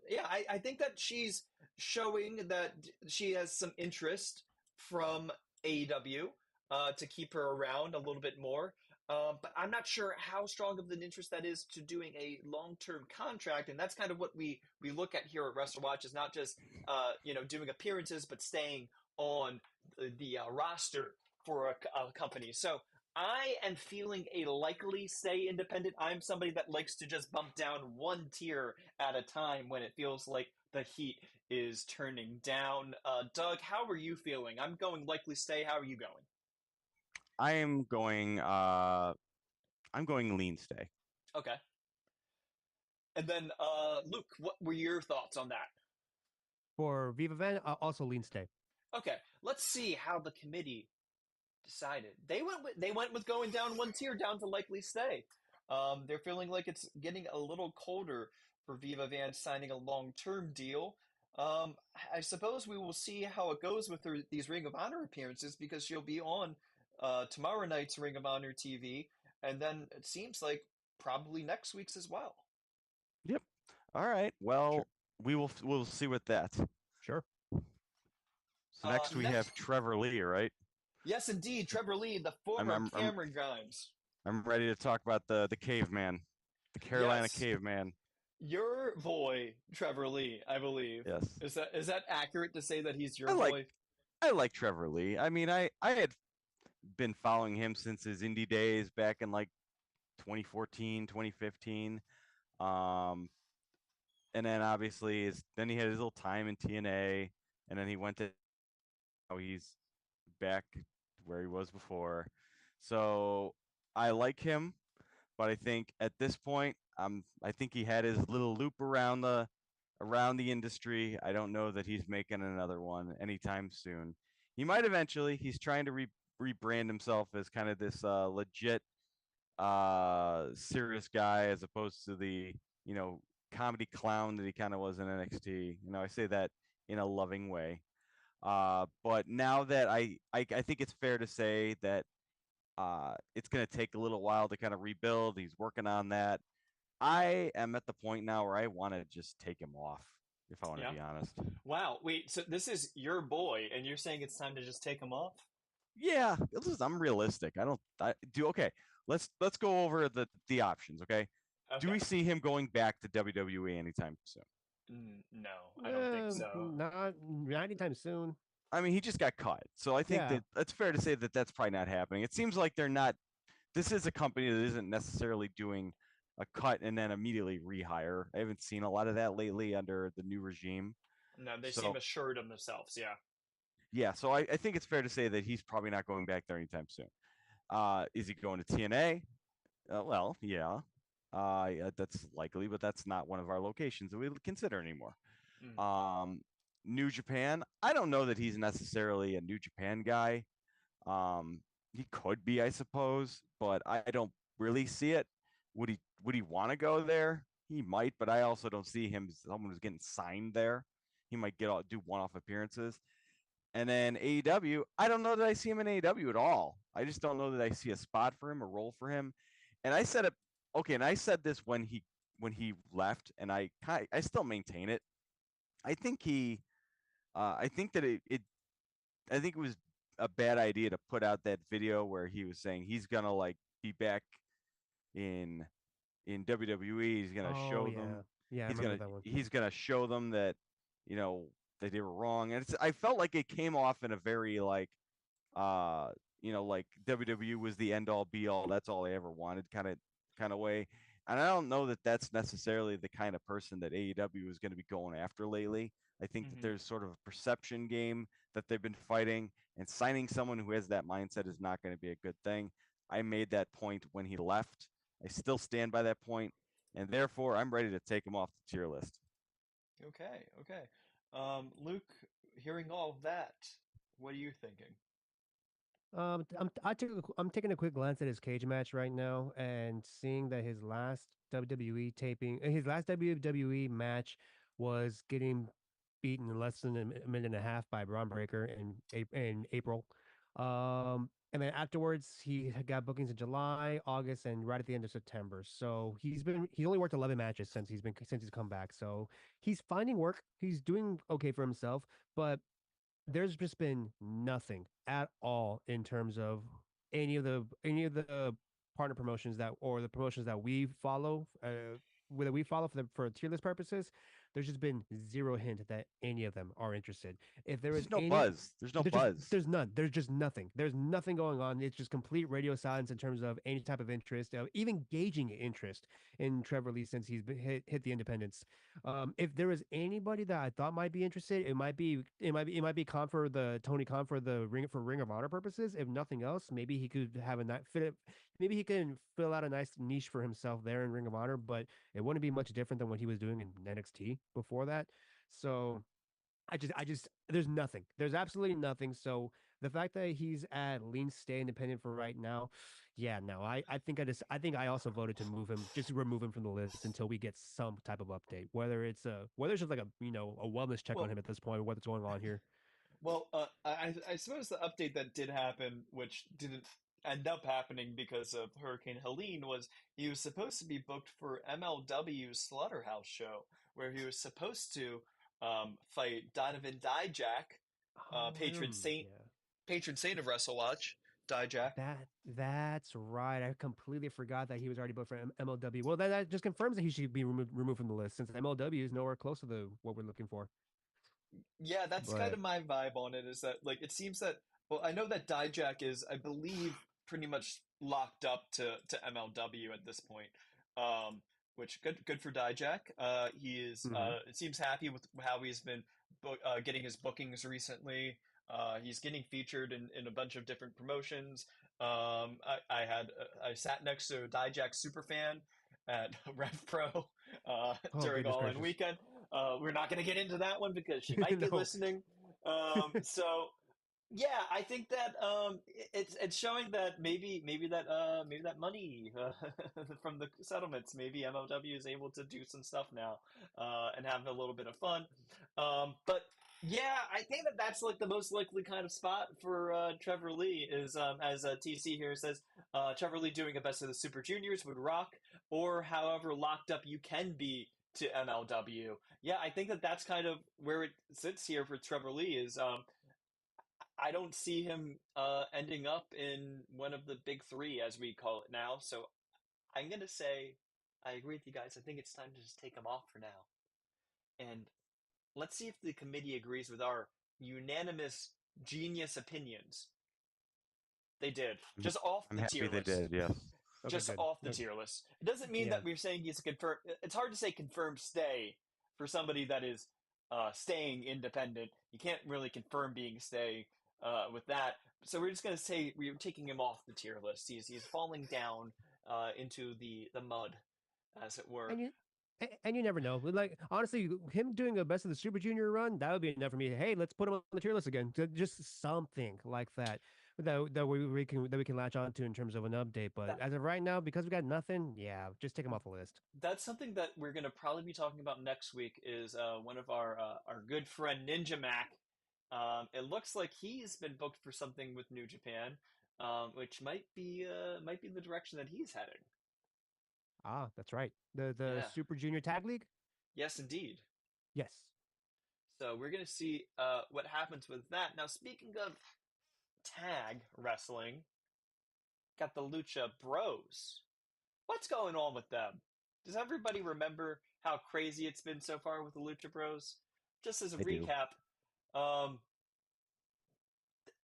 Yeah, I think that she's showing that she has some interest from AEW to keep her around a little bit more. But I'm not sure how strong of an interest that is to doing a long-term contract, and that's kind of what we look at here at Wrestle Watch is not just doing appearances, but staying on the roster for a company. So I am feeling a likely stay independent. I'm somebody that likes to just bump down one tier at a time when it feels like the heat is turning down. Doug, how are you feeling? I'm going likely stay. How are you going? I am going I'm going lean stay. Okay. And then, Luke, what were your thoughts on that? For Viva Van, also lean stay. Okay, let's see how the committee decided. They went with going down one tier, down to likely stay. They're feeling like it's getting a little colder for Viva Van signing a long-term deal. I suppose we will see how it goes with these Ring of Honor appearances because she'll be on tomorrow night's Ring of Honor TV, and then it seems like probably next week's as well. Yep. All right. Sure, Well, we'll see with that. sure. So next we Next, have Trevor Lee, right? yes, indeed, Trevor Lee, the I'm former I'm I'm Cameron Grimes. I'm ready to talk about the caveman, the Carolina Yes, caveman. your boy, Trevor Lee, I believe. Yes. Is that accurate to say that he's I your like boy? I like Trevor Lee. I mean, I had been following him since his indie days back in like 2014, 2015. Um, and then obviously then he had his little time in TNA, and then he went to he's back where he was before. So I like him, but I think at this point, I think he had his little loop around the industry. I don't know that he's making another one anytime soon. He might eventually. He's trying to rebrand himself as kind of this legit serious guy as opposed to the, comedy clown that he kind of was in NXT. I say that in a loving way. But now that I think it's fair to say that it's going to take a little while to kind of rebuild. He's working on that. I am at the point now where I want to just take him off, if I want to Yeah. be honest. Wow. Wait. So this is your boy, and you're saying it's time to just take him off? Yeah, I'm realistic. I do okay. Let's go over the options, okay? Do Okay. we see him going back to WWE anytime soon? No, I don't think so. Not anytime soon. I mean, he just got cut. So I think Yeah, that it's fair to say that that's probably not happening. It seems like they're not this is a company that isn't necessarily doing a cut and then immediately rehire. I haven't seen a lot of that lately under the new regime. No, they seem So assured of themselves. Yeah. yeah, so I think it's fair to say that he's probably not going back there anytime soon. Is he going to TNA? Well, yeah. Yeah, that's likely, but that's not one of our locations that we consider anymore. Mm. Um, New Japan, I don't know that he's necessarily a New Japan guy. Um, he could be, I suppose, but I don't really see it. Would he want to go there? He might, but I also don't see him as someone who's getting signed there. He might do one-off appearances. And then AEW, I don't know that I see him in AEW at all. I just don't know that I see a spot for him, a role for him. And I said it, okay, and I said this when he left, and I still maintain it. I think I think that I think it was a bad idea to put out that video where he was saying he's gonna like be back in WWE. He's gonna Oh show yeah, them. yeah, I He's remember gonna that one. he's gonna show them that you know that they were wrong. And I felt like it came off in a very like uh like WWE was the end all be all. That's all I ever wanted kind of way. And I don't know that that's necessarily the kind of person that AEW is going to be going after lately. I think that Hmm. there's sort of a perception game that they've been fighting, and signing someone who has that mindset is not going to be a good thing. I made that point when he left. I still stand by that point, and therefore I'm ready to take him off the tier list. Okay, okay. Luke, hearing all of that, what are you thinking? I'm taking a quick glance at his cage match right now and seeing that his last WWE match was getting beaten in less than a minute and a half by Braun Breaker in April. And then afterwards, he had got bookings in July, August, and right at the end of September. So he's only worked 11 matches since he's come back. So he's finding work. He's doing okay for himself, but there's just been nothing at all in terms of any of the partner promotions that or the promotions that we follow whether we follow for tier list purposes. There's just been zero hint that any of them are interested. If there There's is just no any buzz. There's no buzz. there's none. There's just nothing. There's nothing going on. It's just complete radio silence in terms of any type of interest, even gauging interest in Trevor Lee since he's been hit the independents. If there is anybody that I thought might be interested, it might be Khan for the Tony Khan for the Ring of Honor purposes. If nothing else, maybe he could have a nice fit. Maybe he can fill out a nice niche for himself there in Ring of Honor, but it wouldn't be much different than what he was doing in NXT before that. So there's nothing. There's absolutely nothing. So the fact that he's at Lean Stay Independent for right now, yeah, no, I think I also voted to move him, just to remove him from the list until we get some type of update, whether it's just like a wellness check on Well, him at this point, what's going on here. I suppose the update that did happen, which didn't end up happening because of Hurricane Helene, was he was supposed to be booked for MLW's Slaughterhouse show, where he was supposed to fight Donovan Dijak, Oh, yeah. patron saint of WrestleWatch, Dijak. That's right. I completely forgot that he was already booked for MLW. Well, that just confirms that he should be removed from the list since MLW is nowhere close to the what we're looking for. Yeah, that's kind But of my vibe on it. Is that like it seems that well, I know that Dijak is, I believe, pretty much locked up to MLW at this point. Um, which good for Dijak. He is mhm. it seems happy with how he's been getting his bookings recently. He's getting featured in a bunch of different promotions. I sat next to Dijak Superfan at Rev Pro Oh, during goodness All In gracious. Weekend. We're not going to get into that one because she might be No. listening. So yeah, I think that it's showing that maybe that money from the settlements, maybe MLW is able to do some stuff now and have a little bit of fun. But yeah, I think that that's like the most likely kind of spot for Trevor Lee is as TC here says, Trevor Lee doing a best of the Super Juniors would rock, or however locked up you can be to MLW. Yeah, I think that that's kind of where it sits here for Trevor Lee is I don't see him ending up in one of the big three as we call it now. So I'm gonna say I agree with you guys. I think it's time to just take him off for now, and let's see if the committee agrees with our unanimous genius opinions. They did I'm, just off I'm the happy tier they list. did. Yes. Okay, Just good. off the tier list. It doesn't mean Yeah. that we're saying he's a confirmed. It's hard to say confirmed stay for somebody that is staying independent. You can't really confirm being stay with that. So we're just going to say we're taking him off the tier list. He's falling down into the mud. as it were. And and you never know. Like honestly, him doing a best of the Super Junior run, that would be enough for me. Hey, let's put him on the tier list again. Just something like that. That we can latch on to in terms of an update. But That as of right now, because we got nothing, yeah, just take him off the list. that's something that we're going to probably be talking about next week. Is one of our good friend Ninja Mac. It looks like he's been booked for something with New Japan, which might be the direction that he's heading. Ah, that's right. The Yeah. Super Junior Tag League. Yes, indeed. Yes. So we're gonna see what happens with that. Now, speaking of tag wrestling, got the Lucha Bros. What's going on with them? Does everybody remember how crazy it's been so far with the Lucha Bros? Just as a I do. recap, um,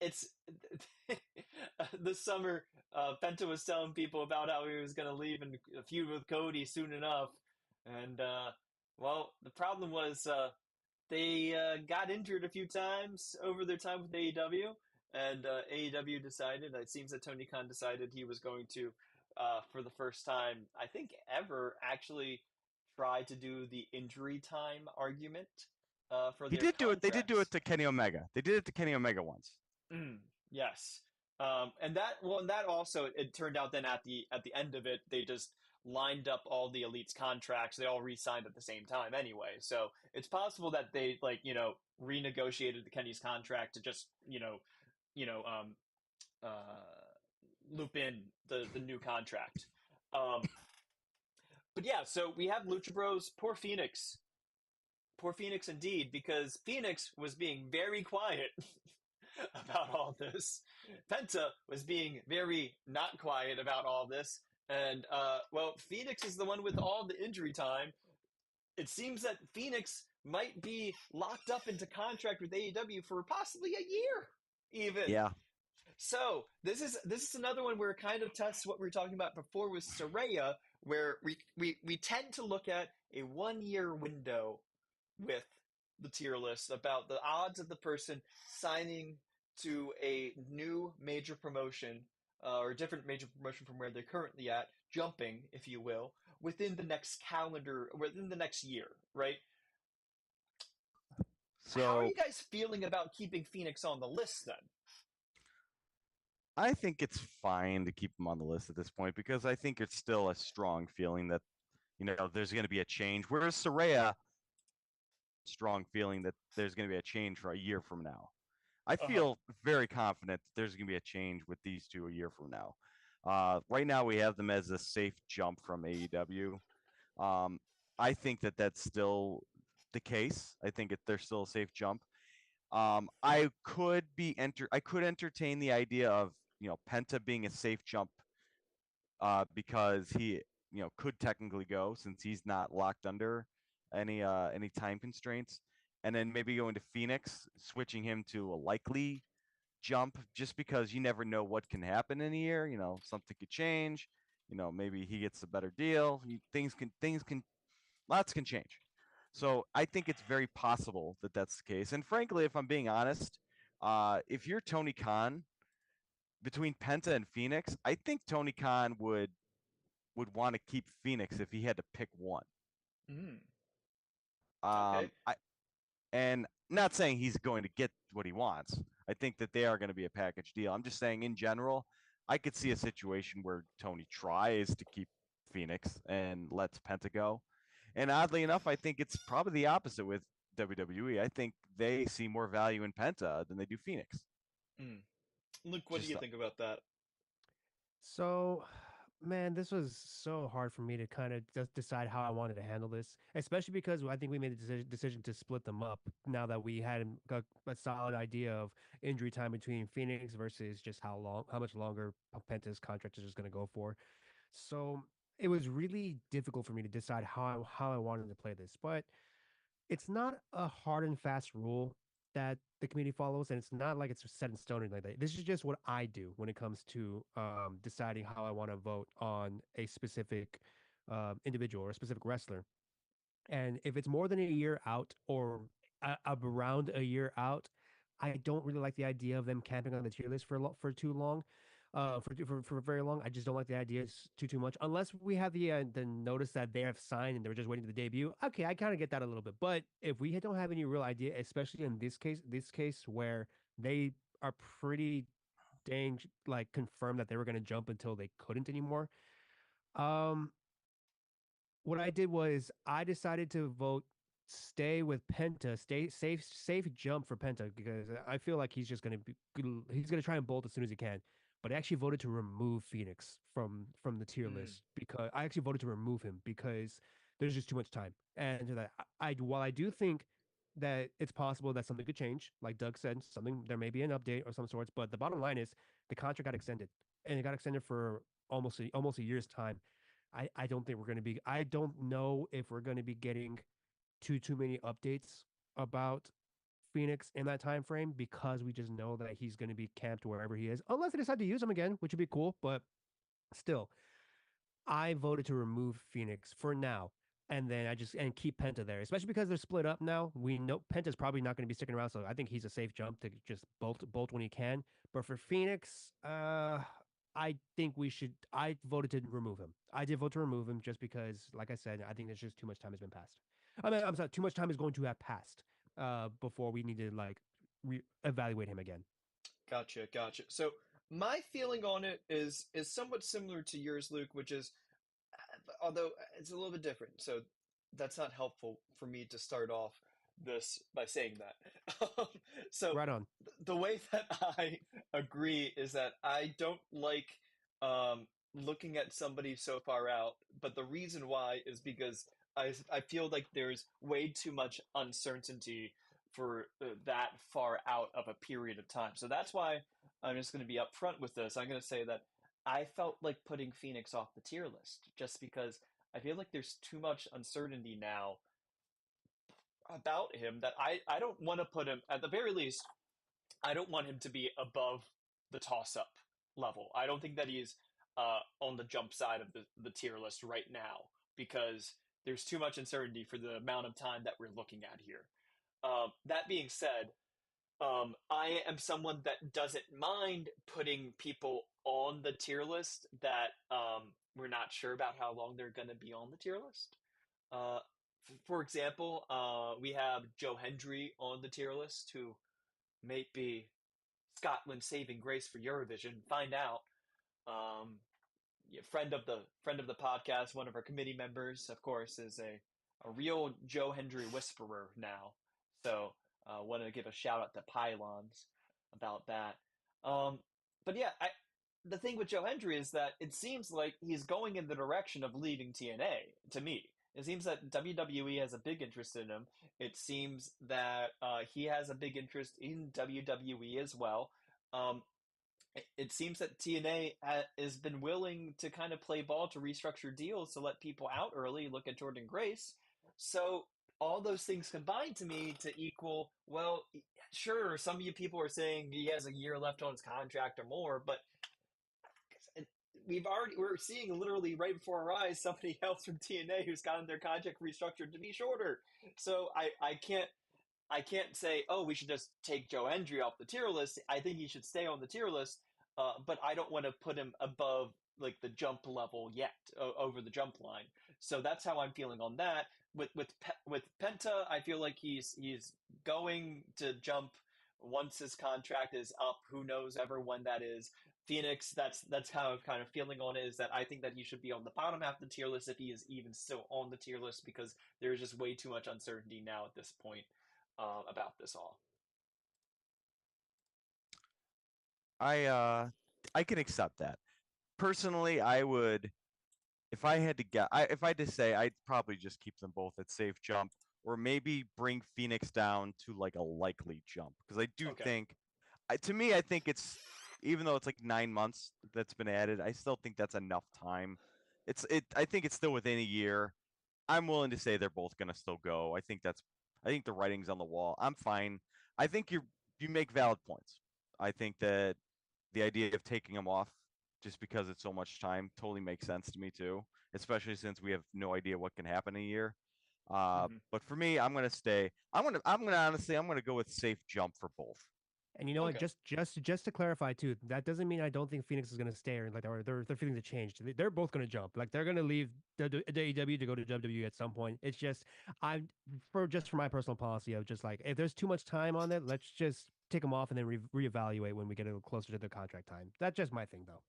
it's this summer. Penta was telling people about how he was going to leave and feud with Cody soon enough, and well, the problem was they got injured a few times over their time with AEW, and AEW decided. It seems that Tony Khan decided he was going to, for the first time, I think ever, actually try to do the injury time argument for He their did do it. They did do it contracts. to Kenny Omega. They did it to Kenny Omega once. Mm, yes, and that also it turned out then at the end of it they just lined up all the elites contracts. They all re-signed at the same time anyway. So it's possible that they renegotiated the Kenny's contract to just you know loop in the new contract. Um, but yeah, so we have Lucha Bros. Poor Phoenix indeed, because Phoenix was being very quiet about all this. Penta was being very not quiet about all this. And, well, Phoenix is the one with all the injury time. It seems that Phoenix might be locked up into contract with AEW for possibly a year, even. Yeah. So this is another one where it kind of tests what we were talking about before with Soraya, where we tend to look at a 1 year window with the tier list about the odds of the person signing to a new major promotion or a different major promotion from where they're currently at, jumping, if you will, within the next year, right? How are So you guys feeling about keeping Phoenix on the list then? I think it's fine to keep him on the list at this point because I think it's still a strong feeling that there's going to be a change. Whereas Soraya, strong feeling that there's going to be a change for a year from now. I Uh huh. feel very confident that there's going to be a change with these two a year from now. Right now, we have them as a safe jump from AEW. Um, I think that that's still the case. I think they're still a safe jump. I could entertain the idea of Penta being a safe jump because he could technically go since he's not locked under any time constraints, and then maybe going to Phoenix, switching him to a likely jump just because you never know what can happen in a year. Something could change. Maybe he gets a better deal. Things can lots can change. So I think it's very possible that that's the case. And frankly, if I'm being honest, if you're Tony Khan, between Penta and Phoenix, I think Tony Khan would want to keep Phoenix if he had to pick one. Mm, okay. I and not saying he's going to get what he wants. I think that they are going to be a package deal. I'm just saying in general, I could see a situation where Tony tries to keep Phoenix and lets Penta go. And oddly enough, I think it's probably the opposite with WWE. I think they see more value in Penta than they do Phoenix. Mm. Luke, what do Just you think about that? So, man, this was so hard for me to kind of just decide how I wanted to handle this, especially because I think we made the decision to split them up now that we had a solid idea of injury time between Phoenix versus just how much longer Penta's contract is just going to go for. So it was really difficult for me to decide how I wanted to play this, but it's not a hard and fast rule that the community follows, and it's not like it's set in stone or anything like that. This is just what I do when it comes to deciding how I want to vote on a specific individual or a specific wrestler. And if it's more than a year out or around a year out, I don't really like the idea of them camping on the tier list for too long. for very long. I just don't like the ideas too much unless we have the notice that they have signed and they're just waiting for the debut. Okay, I kind of get that a little bit, but if we don't have any real idea, especially in this case where they are pretty dang like confirmed that they were going to jump until they couldn't anymore. Um, what I did was I decided to vote stay with Penta, stay safe jump for Penta because I feel like he's just gonna be he's gonna try and bolt as soon as he can. But I actually voted to remove Phoenix from the tier Mm, list because I actually voted to remove him because there's just too much time. And that while I do think that it's possible that something could change, like Doug said, something there may be an update or some sorts. But the bottom line is the contract got extended, and it got extended for almost a year's time. I don't think we're going to be. I don't know if we're going to be getting too many updates about Phoenix in that time frame because we just know that he's going to be camped wherever he is, unless they decide to use him again, which would be cool. But still, I voted to remove Phoenix for now. And then and keep Penta there, especially because they're split up now. We know Penta's probably not going to be sticking around, so I think he's a safe jump to just bolt when he can. But for Phoenix, I think we should. I voted to remove him. I did vote to remove him just because, like I said, I think there's just too much time has been passed. I mean, I'm sorry, too much time is going to have passed before we need to like evaluate him again. gotcha, gotcha. So my feeling on it is somewhat similar to yours, Luke, which is although it's a little bit different. So that's not helpful for me to start off this by saying that. So Right on. the way that I agree is that I don't like looking at somebody so far out, but the reason why is because I feel like there's way too much uncertainty for that far out of a period of time. So that's why I'm just going to be upfront with this. I'm going to say that I felt like putting Phoenix off the tier list just because I feel like there's too much uncertainty now about him that I don't want to put him at the very least. I don't want him to be above the toss up level. I don't think that he's on the jump side of the tier list right now because there's too much uncertainty for the amount of time that we're looking at here. That being said, I am someone that doesn't mind putting people on the tier list that we're not sure about how long they're going to be on the tier list. Uh, for example, we have Joe Hendry on the tier list, who may be Scotland's saving grace for Eurovision. Find out. Um, yeah, friend of the podcast, one of our committee members, of course, is a real Joe Hendry whisperer now. So want to give a shout out to Pylons about that. Um, but yeah, the thing with Joe Hendry is that it seems like he's going in the direction of leaving TNA to me. It seems that WWE has a big interest in him. It seems that he has a big interest in WWE as well. Um, it seems that TNA has been willing to kind of play ball to restructure deals to let people out early. Look at Jordan Grace. So all those things combined to me to equal, well, sure, some of you people are saying he has a year left on his contract or more, but we're seeing literally right before our eyes somebody else from TNA who's gotten their contract restructured to be shorter. So I can't say, oh, we should just take Joe Hendry off the tier list. I think he should stay on the tier list, but I don't want to put him above like the jump level yet, over the jump line. So that's how I'm feeling on that. With Penta, I feel like he's going to jump once his contract is up. Who knows ever when that is. Phoenix, that's how I'm kind of feeling on it. Is that I think that he should be on the bottom half of the tier list if he is even still on the tier list because there's just way too much uncertainty now at this point about this all. I can accept that. Personally, I would if I had to get if I had to say I'd probably just keep them both at safe jump or maybe bring Phoenix down to like a likely jump because I do Okay. think to me I think it's even though it's like 9 months that's been added, I still think that's enough time. I think it's still within a year. I'm willing to say they're both gonna still go. I think the writing's on the wall. I'm fine. I think you make valid points. I think that the idea of taking them off just because it's so much time totally makes sense to me too, especially since we have no idea what can happen in a year. Hmm. But for me, I'm gonna stay. I'm gonna honestly, I'm gonna go with safe jump for both. And you know what? Okay. Just to clarify too, that doesn't mean I don't think Phoenix is going to stay or like their feelings have changed. They're both going to jump. Like they're going to leave the AEW to go to WWE at some point. It's just I for my personal policy of just like if there's too much time on it, let's just take them off and then reevaluate when we get a little closer to the contract time. That's just my thing though.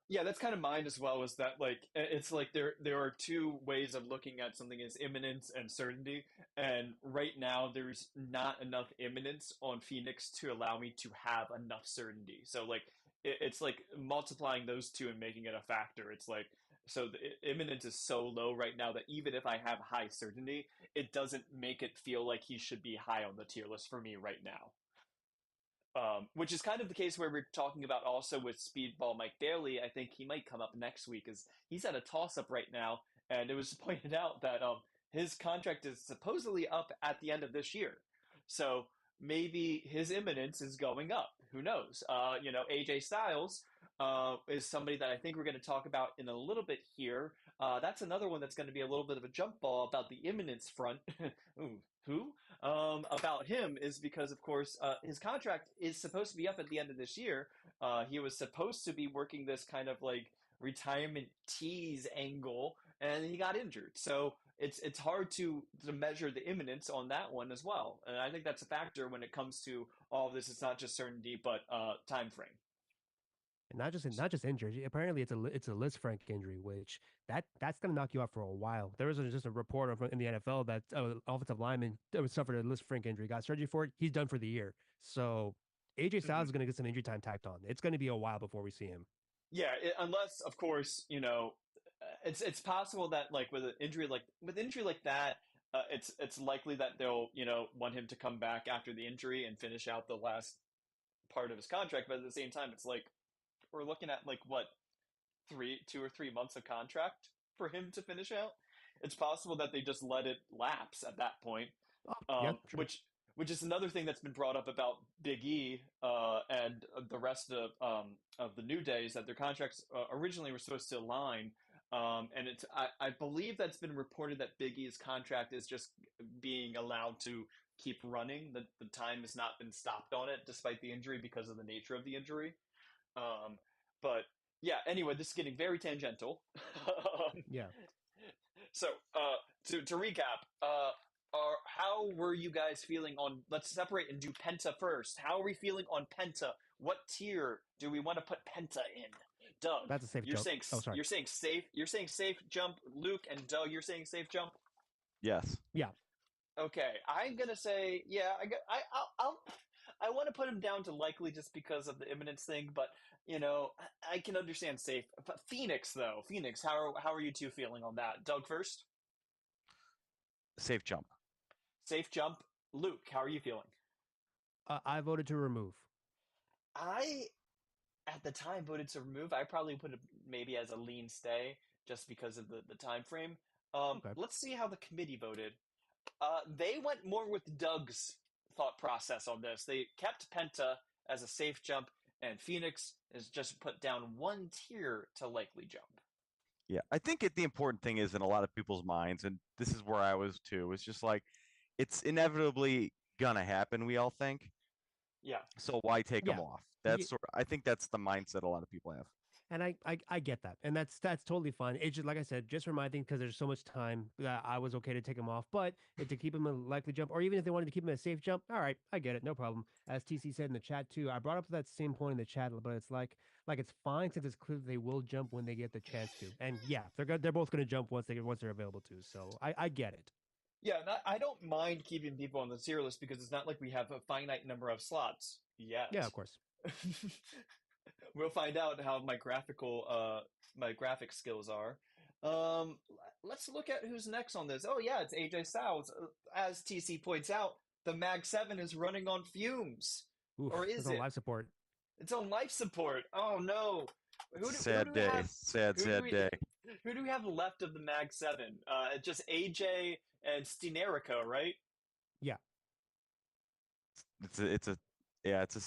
Yeah, that's kind of mine as well. Is that like it's like there are two ways of looking at something as imminence and certainty, and right now there's not enough imminence on Phoenix to allow me to have enough certainty. So like it's like multiplying those two and making it a factor. It's like so the imminence is so low right now that even if I have high certainty, it doesn't make it feel like he should be high on the tier list for me right now. Which is kind of the case where we're talking about also with Speedball Mike Daly. I think he might come up next week as he's at a toss up right now, and it was pointed out that his contract is supposedly up at the end of this year. So maybe his imminence is going up. Who knows? AJ Styles is somebody that I think we're going to talk about in a little bit here. That's another one that's going to be a little bit of a jump ball about the imminence front. Ooh, who? About him is because, of course, his contract is supposed to be up at the end of this year. He was supposed to be working this kind of like retirement tease angle, and he got injured. So it's hard to measure the imminence on that one as well. And I think that's a factor when it comes to all of this. It's not just certainty, but time frame. And not just injury. Apparently, it's a Liz Frank injury, which that's going to knock you out for a while. There was just a report in the NFL that offensive lineman suffered a Liz Frank injury, got surgery for it. He's done for the year. So AJ Styles is going to get some injury time tacked on. It's going to be a while before we see him. Yeah, unless of course it's possible that like with an injury like that, it's likely that they'll want him to come back after the injury and finish out the last part of his contract. But at the same time, it's like we're looking at like what 2 or 3 months of contract for him to finish out. It's possible that they just let it lapse at that point, Oh, yeah, true. which is another thing that's been brought up about Big E and the rest of the New Day is that their contracts originally were supposed to align. And I believe that's been reported that Big E's contract is just being allowed to keep running. The time has not been stopped on it despite the injury because of the nature of the injury. But yeah, anyway, this is getting very tangential. Yeah. So to recap, how were you guys feeling on? Let's separate and do Penta first. How are we feeling on Penta? What tier do we want to put Penta in? Doug, That's a safe you're jump. saying Oh, sorry. you're saying safe. You're saying safe jump. Luke and Doug, you're saying safe jump. Yes. Yeah. Okay, I'm gonna say yeah. I want to put him down to likely just because of the imminence thing, but I can understand safe. But Phoenix though, Phoenix, how are you two feeling on that? Doug first. Safe jump. Safe jump. Luke, how are you feeling? I voted to remove. I at the time voted to remove. I probably put it maybe as a lean stay just because of the time frame. Okay. Let's see how the committee voted. They went more with Doug's thought process on this. They kept Penta as a safe jump, and Phoenix is just put down one tier to likely jump. Yeah, I think the important thing is in a lot of people's minds, and this is where I was too. It's just like it's inevitably gonna happen. We all think. Yeah. So why take them Yeah. off? Ye- I think that's the mindset a lot of people have. And I get that, and that's totally fine. It's just like I said, just reminding because there's so much time that I was okay to take him off, but if to keep him a likely jump, or even if they wanted to keep him a safe jump, all right, I get it, no problem. As TC said in the chat too, I brought up that same point in the chat, but it's like it's fine since it's clear that they will jump when they get the chance to, and yeah, they're both going to jump once they're available to. So I get it. Yeah, and I don't mind keeping people on the tier list because it's not like we have a finite number of slots yet. Yeah, of course. We'll find out how my graphic skills are. Let's look at who's next on this. Oh yeah, it's AJ Styles. As TC points out, the Mag 7 is running on fumes. Oof, Or is it's on it? life support? It's on life support. Oh no. Sad day. Sad day. Who do we have left of the Mag 7? Just AJ and Steenerica, right? Yeah. It's a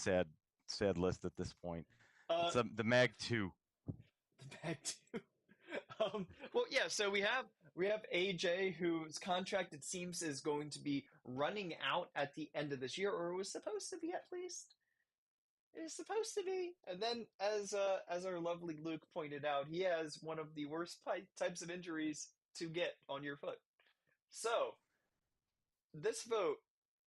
sad list at this point. It's the Mag 2. The Mag 2. Well, yeah. So we have AJ, whose contract it seems is going to be running out at the end of this year, or was supposed to be at least. It's supposed to be. And then, as our lovely Luke pointed out, he has one of the worst types of injuries to get on your foot. So this vote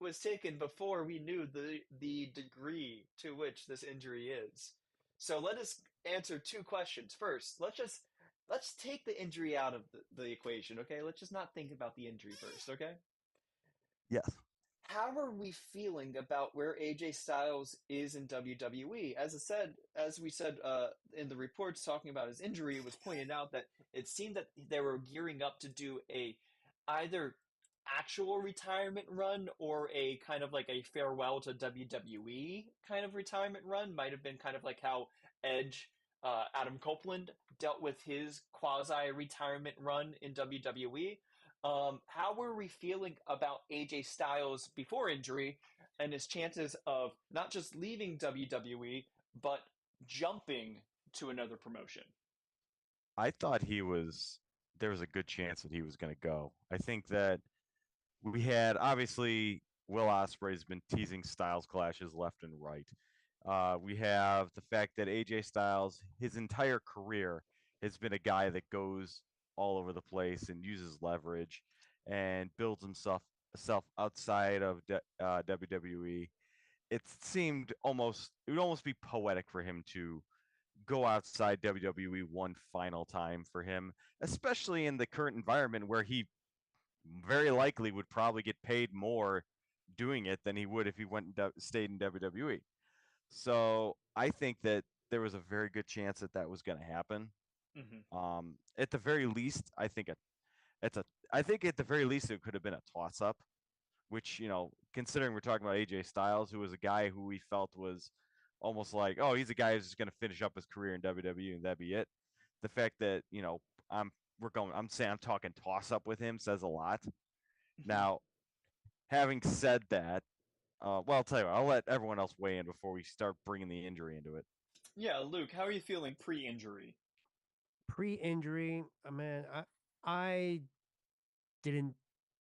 was taken before we knew the degree to which this injury is. So let us answer two questions. First, let's take the injury out of the equation, okay? Let's just not think about the injury first, okay? Yes. How are we feeling about where AJ Styles is in WWE? As we said in the reports talking about his injury, it was pointed out that it seemed that they were gearing up to do a either actual retirement run or a kind of like a farewell to WWE kind of retirement run. Might have been kind of like how Edge, Adam Copeland dealt with his quasi retirement run in WWE. How were we feeling about AJ Styles before injury and his chances of not just leaving WWE, but jumping to another promotion? I thought there was a good chance that he was going to go. I think that we had obviously Will Ospreay's been teasing Styles clashes left and right. We have the fact that AJ Styles, his entire career, has been a guy that goes all over the place and uses leverage and builds himself outside of WWE. It would almost be poetic for him to go outside WWE one final time for him, especially in the current environment where he very likely would probably get paid more doing it than he would if he went and stayed in WWE. So I think that there was a very good chance that that was going to happen. Mm-hmm. At the very least, it's a. I think at the very least it could have been a toss up, which considering we're talking about AJ Styles, who was a guy who we felt was almost like, oh, he's a guy who's just going to finish up his career in WWE and that'd be it. The fact that I'm I'm saying I'm talking toss up with him says a lot. Now, having said that, well, I'll tell you what, I'll let everyone else weigh in before we start bringing the injury into it. Yeah, Luke, how are you feeling pre-injury? Pre-injury, man, I didn't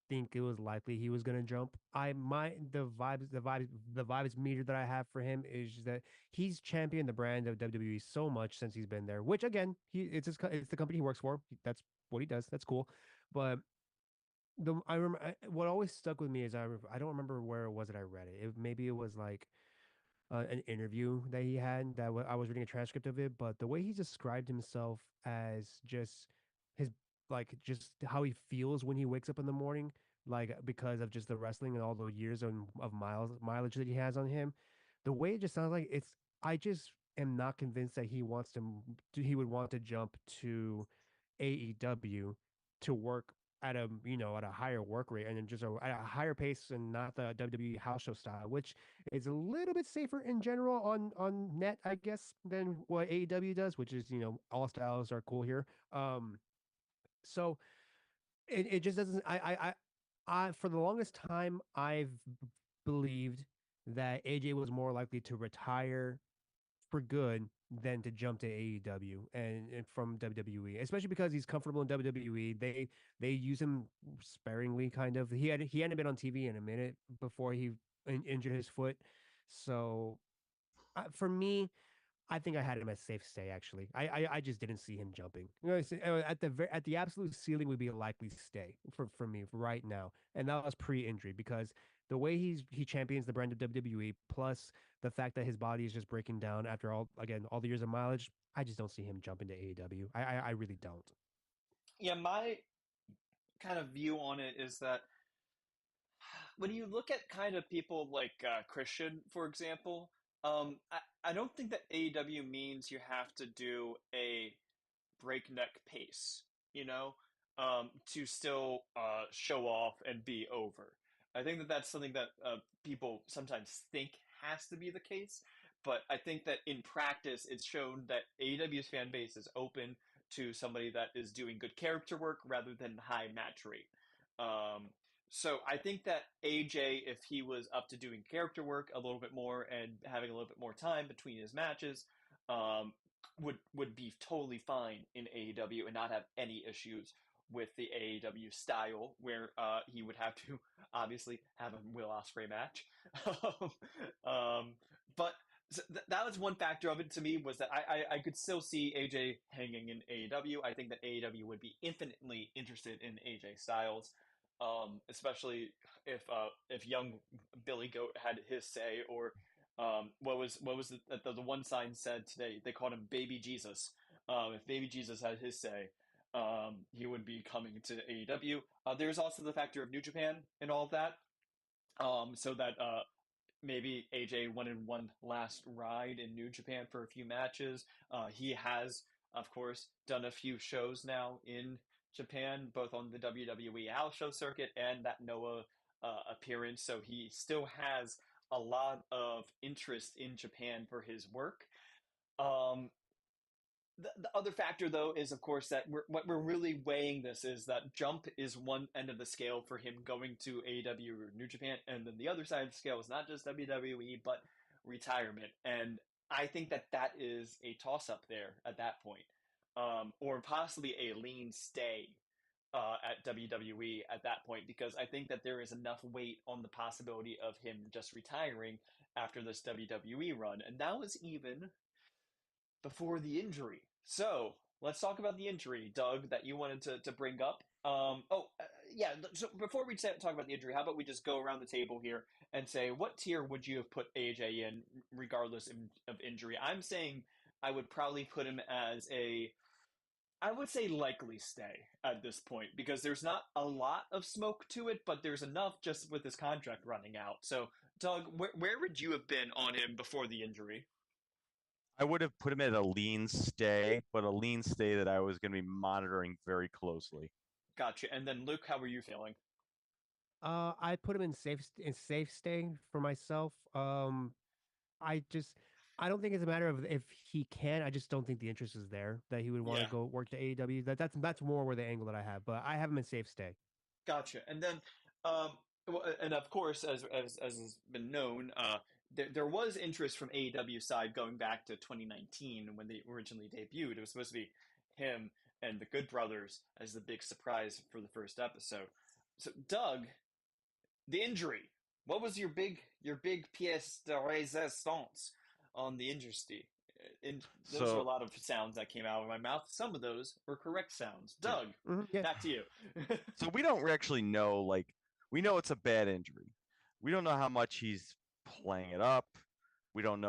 think it was likely he was going to jump. The vibes meter that I have for him is that he's championed the brand of WWE so much since he's been there. Which again, it's the company he works for. That's what he does. That's cool. But I remember what always stuck with me is I don't remember where it was that I read it. Maybe it was like an interview that he had that I was reading a transcript of it, but the way he described himself as just his just how he feels when he wakes up in the morning, like because of just the wrestling and all the years of mileage that he has on him, the way it just sounds like I just am not convinced that he would want to jump to AEW to work at a higher work rate and then at a higher pace and not the WWE house show style, which is a little bit safer in general on net, I guess, than what AEW does, which is all styles are cool here. So it just doesn't. I for the longest time I've believed that AJ was more likely to retire for good than to jump to AEW and from WWE, especially because he's comfortable in WWE. They use him sparingly, kind of. He hadn't been on TV in a minute before he injured his foot, so for me, I think I had him as safe stay. Actually, I just didn't see him jumping. At the absolute ceiling would be a likely stay for me right now, and that was pre-injury because the way he champions the brand of WWE, plus the fact that his body is just breaking down after all the years of mileage, I just don't see him jumping to AEW. I really don't. Yeah, my kind of view on it is that when you look at kind of people like Christian, for example, I don't think that AEW means you have to do a breakneck pace, to still show off and be over. I think that that's something that people sometimes think has to be the case, but I think that in practice, it's shown that AEW's fan base is open to somebody that is doing good character work rather than high match rate. Um, so I think that AJ, if he was up to doing character work a little bit more and having a little bit more time between his matches, um, would be totally fine in AEW and not have any issues with the AEW style, where he would have to obviously have a Will Ospreay match. um, but So that was one factor of it to me, was that I could still see AJ hanging in AEW. I think that AEW would be infinitely interested in AJ Styles, especially if young Billy Goat had his say, or what was the one sign said today? They called him Baby Jesus. If Baby Jesus had his say, he would be coming to AEW. There's also the factor of New Japan and all of that. So that maybe AJ went in one last ride in New Japan for a few matches. He has, of course, done a few shows now in Japan, both on the WWE House Show circuit and that Noah appearance. So he still has a lot of interest in Japan for his work. Um, the other factor, though, is of course that what we're really weighing this is that Jump is one end of the scale for him going to AEW or New Japan, and then the other side of the scale is not just WWE but retirement. And I think that that is a toss up there at that point, or possibly a lean stay at WWE at that point, because I think that there is enough weight on the possibility of him just retiring after this WWE run, and that was even before the injury. So let's talk about the injury, Doug, that you wanted to bring up. Yeah. So before we talk about the injury, how about we just go around the table here and say, what tier would you have put AJ in, regardless of injury? I'm saying I would probably put him as I would say likely stay at this point, because there's not a lot of smoke to it, but there's enough just with his contract running out. So, Doug, where would you have been on him before the injury? I would have put him at a lean stay, but a lean stay that I was going to be monitoring very closely. Gotcha. And then Luke, how were you feeling? I put him in safe stay for myself. I just I don't think it's a matter of if he can. I just don't think the interest is there that he would want to Yeah, go work to AEW. That's more where the angle that I have. But I have him in safe stay. gotcha. And then, and of course, as has been known, there was interest from AEW side going back to 2019 when they originally debuted. It was supposed to be him and the Good Brothers as the big surprise for the first episode. So, Doug, the injury. What was your big pièce de résistance on the injury? And those are a So, lot of sounds that came out of my mouth. Some of those were correct sounds. Doug, Yeah. back to you. so we don't actually know, like, we know it's a bad injury. We don't know how much he's playing it up. We don't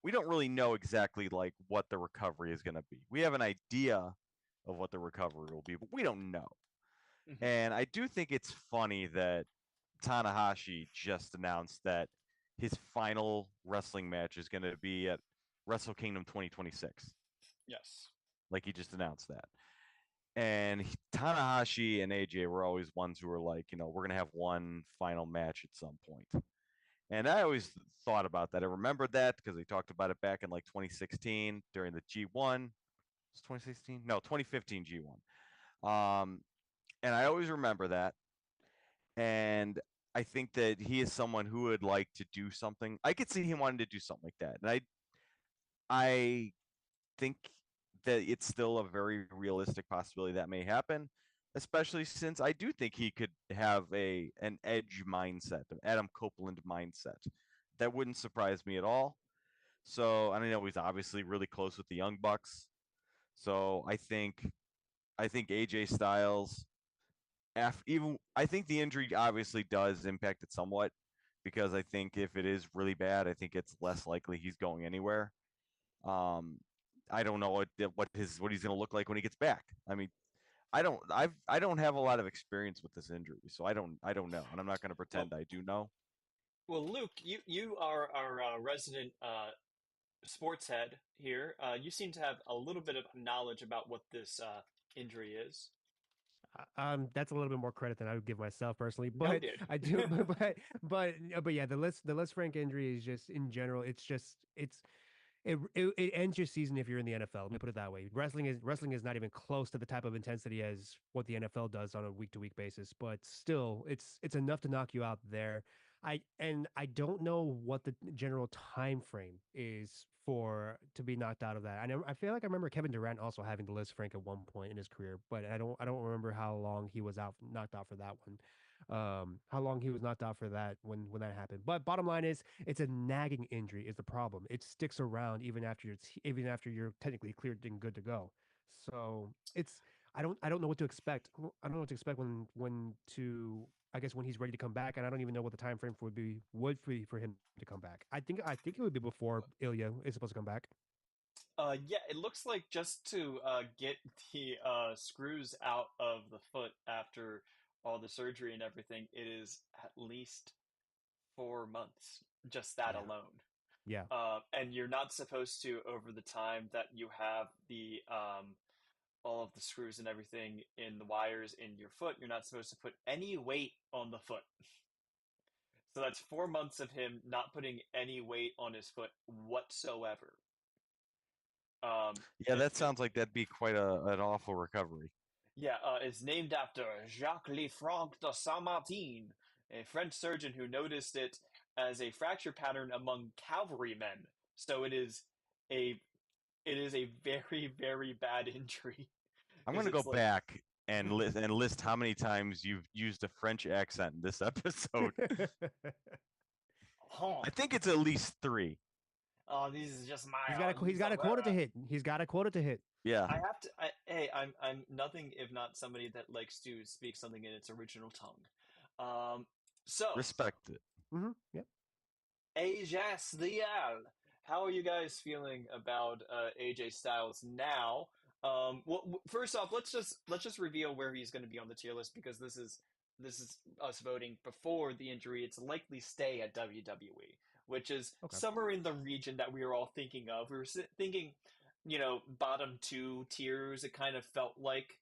really know exactly like what the recovery is going to be. We have an idea of what the recovery will be, but we don't know. Mhm. And I do think it's funny that Tanahashi just announced that his final wrestling match is going to be at Wrestle Kingdom 2026. Yes. Like he just announced that. And Tanahashi and AJ were always ones who were like, we're going to have one final match at some point. And I always thought about that. I remembered that because they talked about it back in like 2016 during the G1. Was 2016? No, 2015 G1. And I always remember that. And I think that he is someone who would like to do something. I could see him wanting to do something like that. And I think that it's still a very realistic possibility that may happen, especially since I do think he could have an edge mindset, an Adam Copeland mindset. That wouldn't surprise me at all. So, and I know he's obviously really close with the Young Bucks. So I think AJ Styles, even I think the injury obviously does impact it somewhat, because I think if it is really bad, I think it's less likely he's going anywhere. Um, I don't know what he's going to look like when he gets back. I mean, I don't have a lot of experience with this injury, so I don't know, and I'm not going to Well, pretend I do know. well, Luke, you are our resident sports head here. You seem to have a little bit of knowledge about what this injury is. That's a little bit more credit than I would give myself personally, but Noted. I do. But yeah, the Les Frank injury is just in general. It ends your season if you're in the NFL. Let me put it that way. Wrestling is not even close to the type of intensity as what the NFL does on a week to week basis, but still, it's enough to knock you out there. I don't know what the general time frame is for to be knocked out of that. I feel like I remember Kevin Durant also having the Liz Frank at one point in his career, but I don't remember how long he was knocked out for that one. how long he was knocked out for that when that happened. But bottom line is, it's a nagging injury is the problem. It sticks around even after you're technically cleared and good to go. So it's I don't know what to expect. I don't know what to expect when to I guess when he's ready to come back, and I don't even know what the time frame would be for him to come back. I think it would be before Ilya is supposed to come back. Yeah, it looks like just to get the screws out of the foot after all the surgery and everything, it is at least 4 months, just that Yeah, alone. yeah. And you're not supposed to, over the time that you have the all of the screws and everything in the wires in your foot, you're not supposed to put any weight on the foot. So that's 4 months of him not putting any weight on his foot whatsoever. Yeah, It, that sounds like that'd be quite an awful recovery. Yeah, it's named after Jacques Lefranc de Saint-Martin, a French surgeon who noticed it as a fracture pattern among cavalrymen. So a it is a very, very bad injury I'm because going to go it's like, back and list how many times you've used a French accent in this episode. huh, I think it's at least three. oh, this is just my, He's got a quota to hit. He's got a quota to hit. Yeah, I have to. Hey, I'm nothing if not somebody that likes to speak something in its original tongue. So respect it. Yep. AJ Dial. How are you guys feeling about AJ Styles now? Well, first off, let's just reveal where he's going to be on the tier list because this is us voting before the injury. It's likely stay at WWE, which is Okay. somewhere in the region that we were all thinking of. We were thinking, bottom two tiers. It kind of felt like,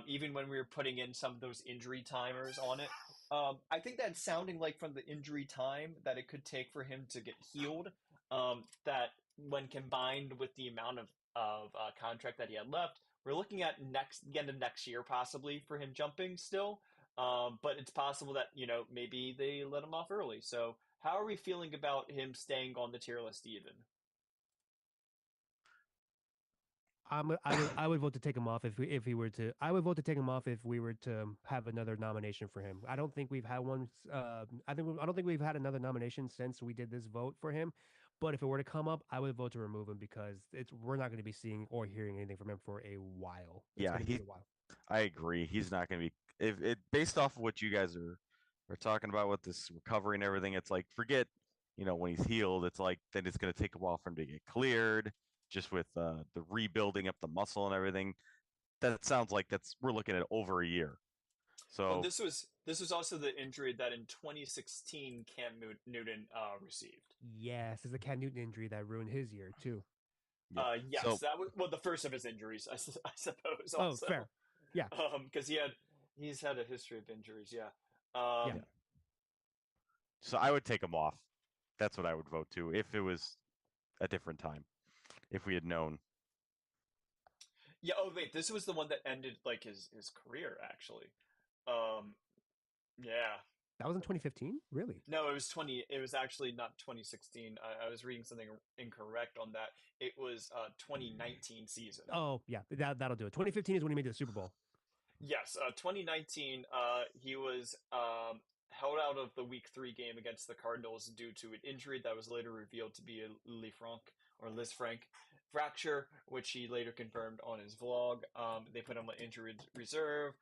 even when we were putting in some of those injury timers on it. I think that's sounding like from the injury time that it could take for him to get healed. That when combined with the amount of contract that he had left, we're looking at next year possibly for him jumping still. But it's possible that maybe they let him off early. So how are we feeling about him staying on the tier list even? I would vote to take him off if he were to. I would vote to take him off if we were to have another nomination for him. I don't think we've had one. I don't think we've had another nomination since we did this vote for him. But if it were to come up, I would vote to remove him because we're not going to be seeing or hearing anything from him for a while. It's Yeah, going to be a while. I agree. He's not going to be if it based off of what you guys are talking about with this recovery and everything. It's like forget, when he's healed. It's like then it's going to take a while for him to get cleared. Just with the rebuilding up the muscle and everything, that sounds like we're looking at over a year. Well, So this was also the injury that in 2016 Cam Newton received. Yes, it's a Cam Newton injury that ruined his year too. yeah, Yes, so that was the first of his injuries, I suppose. Oh, Also, fair. Yeah. Because he's had a history of injuries. Yeah. Yeah. so I would take him off. That's what I would vote to if it was a different time. If we had known. Yeah. Oh wait, this was the one that ended like his career actually. Um. Yeah. That was in 2015. Really? No, it was 20. It was actually not 2016. I was reading something incorrect on that. It was 2019 season. Oh, yeah. That'll do it. 2015 is when he made the Super Bowl. Yes, 2019. He was held out of the Week 3 game against the Cardinals due to an injury that was later revealed to be a Liz Frank fracture, which he later confirmed on his vlog. They put him on injury reserve.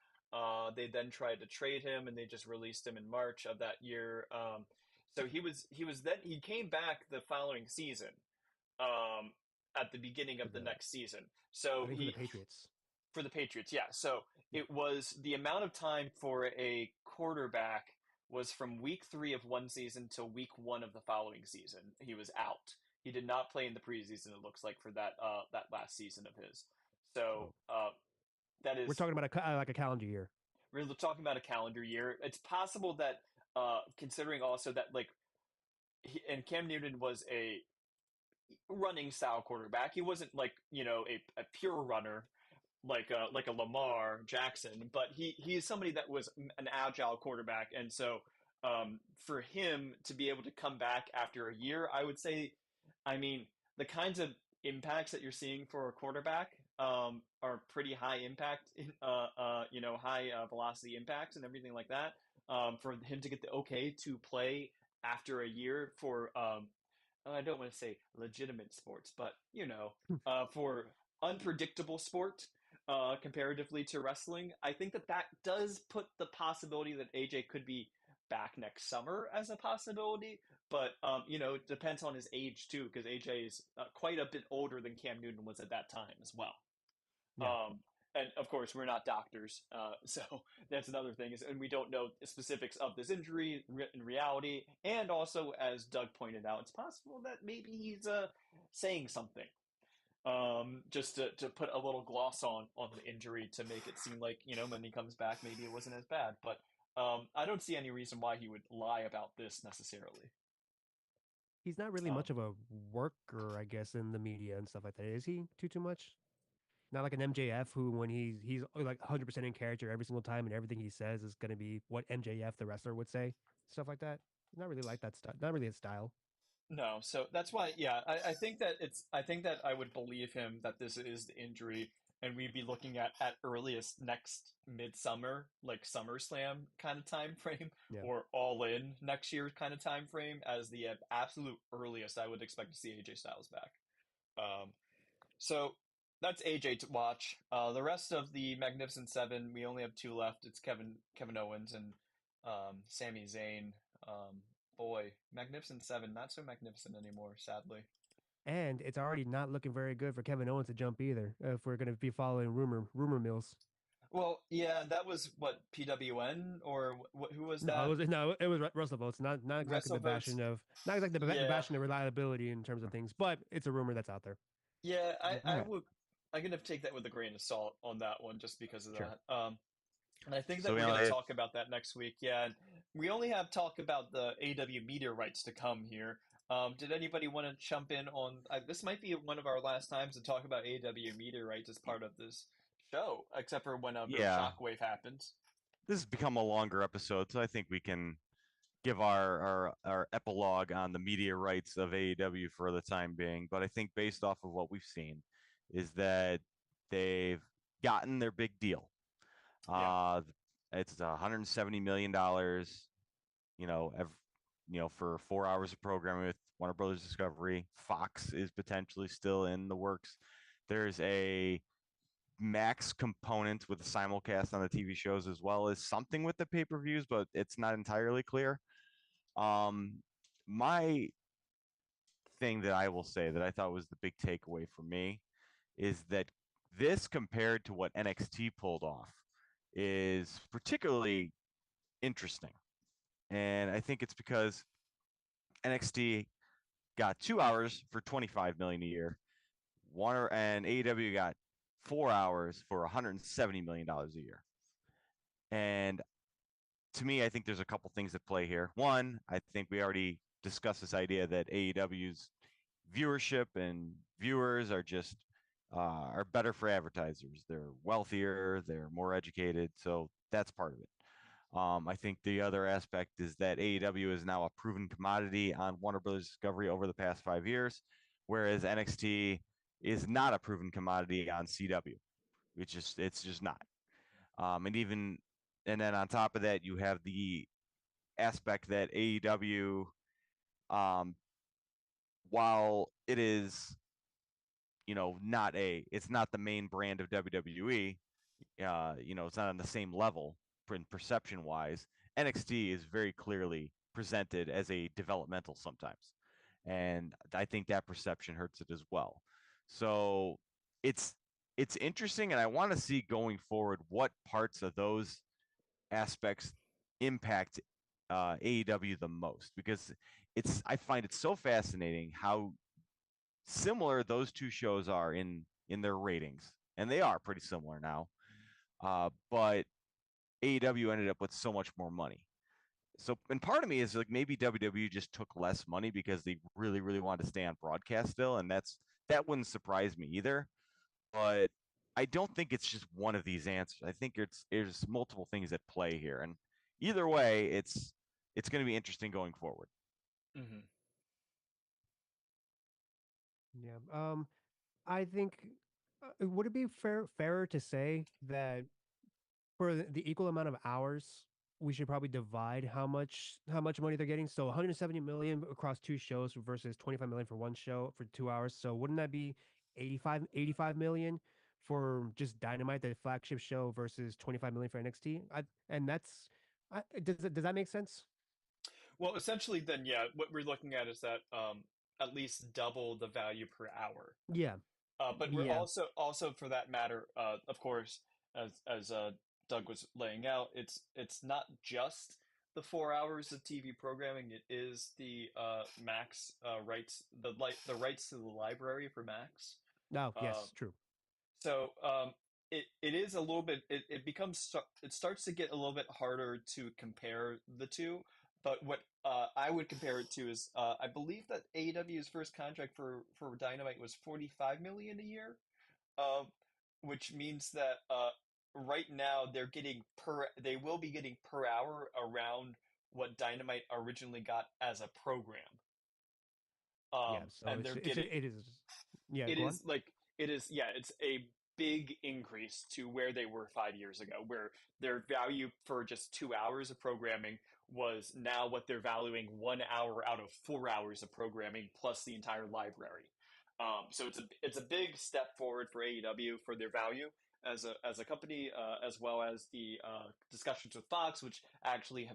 They then tried to trade him, and they just released him in March of that year. So he came back the following season, at the beginning of the next season. So I think for the Patriots. For the Patriots, yeah. So it was the amount of time for a quarterback was from week 3 of one season to week 1 of the following season. He was out. He did not play in the preseason. It looks like for that last season of his. So that is we're talking about like a calendar year. We're talking about a calendar year. It's possible that considering also that and Cam Newton was a running style quarterback. He wasn't like a pure runner like a Lamar Jackson, but he's somebody that was an agile quarterback, and so for him to be able to come back after a year, I would say, I mean, the kinds of impacts that you're seeing for a quarterback are pretty high impact, high velocity impacts and everything like that. for him to get the okay to play after a year for I don't want to say legitimate sports, but for unpredictable sport comparatively to wrestling. I think that that does put the possibility that AJ could be back next summer as a possibility. But it depends on his age too, because AJ is quite a bit older than Cam Newton was at that time as well. Yeah. And of course, we're not doctors, so that's another thing. And we don't know the specifics of this injury in reality. And also, as Doug pointed out, it's possible that maybe he's saying something, just to put a little gloss on the injury to make it seem like when he comes back, maybe it wasn't as bad. But I don't see any reason why he would lie about this necessarily. He's not really much of a worker, I guess, in the media and stuff like that. Is he too much? Not like an MJF who, when he's like 100% in character every single time, and everything he says is going to be what MJF the wrestler would say, stuff like that. Not really like that stuff. Not really his style. No, so that's why, yeah, I think that I think that I would believe him that this is the injury, and we'd be looking at earliest next midsummer, like SummerSlam kind of time frame, Yeah. or All In next year kind of time frame as the absolute earliest I would expect to see AJ Styles back. So that's AJ to watch. The rest of the Magnificent Seven, we only have two left. It's Kevin Owens and Sami Zayn. Boy, Magnificent Seven, not so magnificent anymore, sadly. And it's already not looking very good for Kevin Owens to jump either. If we're going to be following rumor mills. Well, yeah, that was what PWN or who was that? It was Russell Votes. Not exactly Russell the bashing Votes. of not exactly the Yeah, bashing of reliability in terms of things, but it's a rumor that's out there. yeah. I Yeah. would. I'm gonna take that with a grain of salt on that one, just because of Sure. that. And I think that So we we're going only to talk about that next week. Yeah, and we only have talk about the AW media rights to come here. Did anybody want to jump in on this? Might be one of our last times to talk about AW media rights as part of this show, except for whenever Yeah. Shockwave happens. This has become a longer episode, so I think we can give our epilogue on the media rights of AEW for the time being. But I think based off of what we've seen, is that they've gotten their big deal. Yeah. It's $170 million, for 4 hours of programming with Warner Brothers Discovery. Fox is potentially still in the works. There's a Max component with the simulcast on the TV shows, as well as something with the pay-per-views, but it's not entirely clear. My thing that I will say that I thought was the big takeaway for me is that this, compared to what NXT pulled off, is particularly interesting. And I think it's because NXT got 2 hours for 25 million a year. Warner and AEW got 4 hours for 170 million dollars a year. And to me, I think there's a couple things at play here. One, I think we already discussed this idea that AEW's viewership and viewers are better for advertisers. They're wealthier, they're more educated, so that's part of it. I think the other aspect is that AEW is now a proven commodity on Warner Brothers Discovery over the past 5 years, whereas NXT is not a proven commodity on CW. It's just not. And then on top of that, you have the aspect that AEW, while it is, it's not the main brand of WWE. It's not on the same level in perception wise. NXT is very clearly presented as a developmental sometimes, and I think that perception hurts it as well. So it's interesting, and I want to see going forward what parts of those aspects impact AEW the most, because I find it so fascinating how similar those two shows are in their ratings, and they are pretty similar now. But AEW ended up with so much more money. So, and part of me is like maybe WWE just took less money because they really, really wanted to stay on broadcast still, and that wouldn't surprise me either. But I don't think it's just one of these answers. I think there's multiple things at play here, and either way, it's going to be interesting going forward. Mm-hmm. Yeah. I think would it be fairer to say that for the equal amount of hours, we should probably divide how much money they're getting. So 170 million across two shows versus 25 million for one show for 2 hours. So wouldn't that be 85 million for just Dynamite, the flagship show, versus 25 million for NXT? And that's does that make sense? Well, essentially, then, yeah, what we're looking at is that at least double the value per hour. Yeah, But we're yeah. also for that matter, of course, as Doug was laying out, it's not just the 4 hours of TV programming. It is the Max rights, the rights to the library for Max. No, Uh, yes, true. so it is a little bit. It starts to get a little bit harder to compare the two. But what I would compare it to is I believe that AEW's first contract for Dynamite was 45 million a year, uh, which means that right now they will be getting per hour around what Dynamite originally got as a program. Yeah, so And they're getting it is. Yeah, it go on. is like it is yeah, it's a big increase to where they were 5 years ago, where their value for just 2 hours of programming was now what they're valuing 1 hour out of 4 hours of programming plus the entire library. So it's a big step forward for AEW for their value as a company, as well as the discussions with Fox, which actually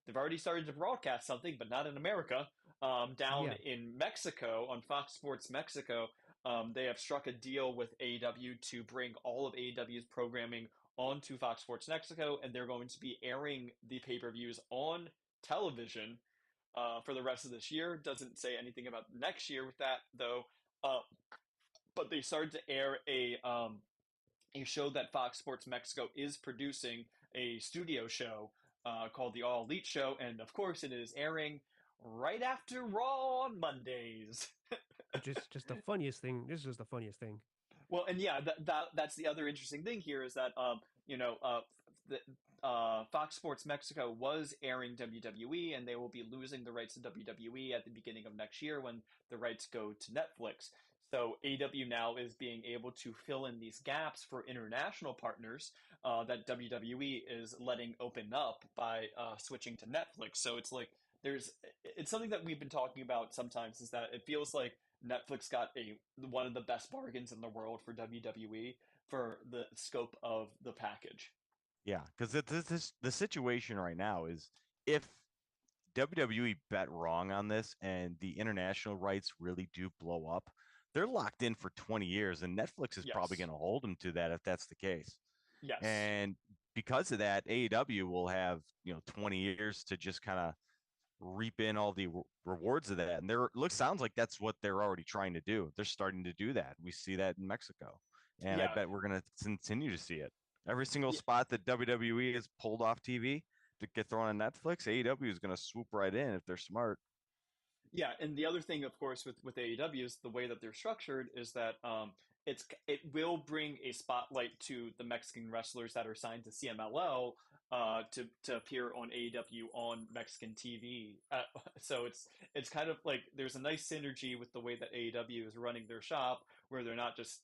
they've already started to broadcast something, but not in America. Down Yeah, in Mexico on Fox Sports Mexico, they have struck a deal with AEW to bring all of AEW's programming onto Fox Sports Mexico, and they're going to be airing the pay-per-views on television for the rest of this year. Doesn't say anything about next year with that though. Uh, but they started to air a show that Fox Sports Mexico is producing, a studio show called the All Elite Show, and of course it is airing right after Raw on Mondays. which is just the funniest thing. This is just the funniest thing. Well, and yeah, that's the other interesting thing here is that you know, the, Fox Sports Mexico was airing WWE, and they will be losing the rights to WWE at the beginning of next year when the rights go to Netflix. So AEW now is being able to fill in these gaps for international partners that WWE is letting open up by switching to Netflix. So it's like there's it's something that we've been talking about sometimes is that it feels like Netflix got a one of the best bargains in the world for WWE for the scope of the package. Yeah, because the situation right now is if WWE bet wrong on this and the international rights really do blow up, they're locked in for 20 years, and Netflix is probably Yes. going to hold them to that if that's the case. Yes. And because of that, AEW will have 20 years to just kind of reap in all the rewards of that. And sounds like that's what they're already trying to do. They're starting to do that. We see that in Mexico, and I Yeah. bet we're going to continue to see it. Every single Yeah. spot that WWE has pulled off TV to get thrown on Netflix, AEW is going to swoop right in if they're smart. Yeah, and the other thing, of course, with AEW is the way that they're structured is that it will bring a spotlight to the Mexican wrestlers that are signed to CMLL to appear on AEW on Mexican TV. So it's kind of like there's a nice synergy with the way that AEW is running their shop, where they're not just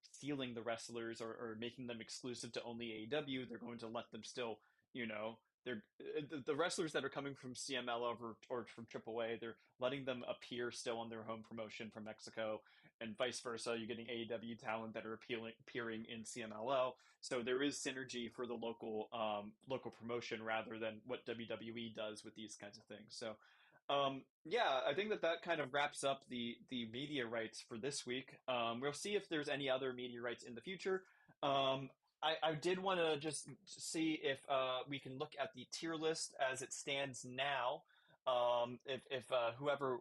stealing the wrestlers or making them exclusive to only AEW. They're going to let them still you know they're the wrestlers that are coming from CML or from AAA, they're letting them appear still on their home promotion from Mexico, and vice versa. You're getting AEW talent that are appearing in CMLL, so there is synergy for the local promotion rather than what WWE does with these kinds of things. So, yeah, I think that kind of wraps up the media rights for this week. We'll see if there's any other media rights in the future. Um, I did want to just see if we can look at the tier list as it stands now. If whoever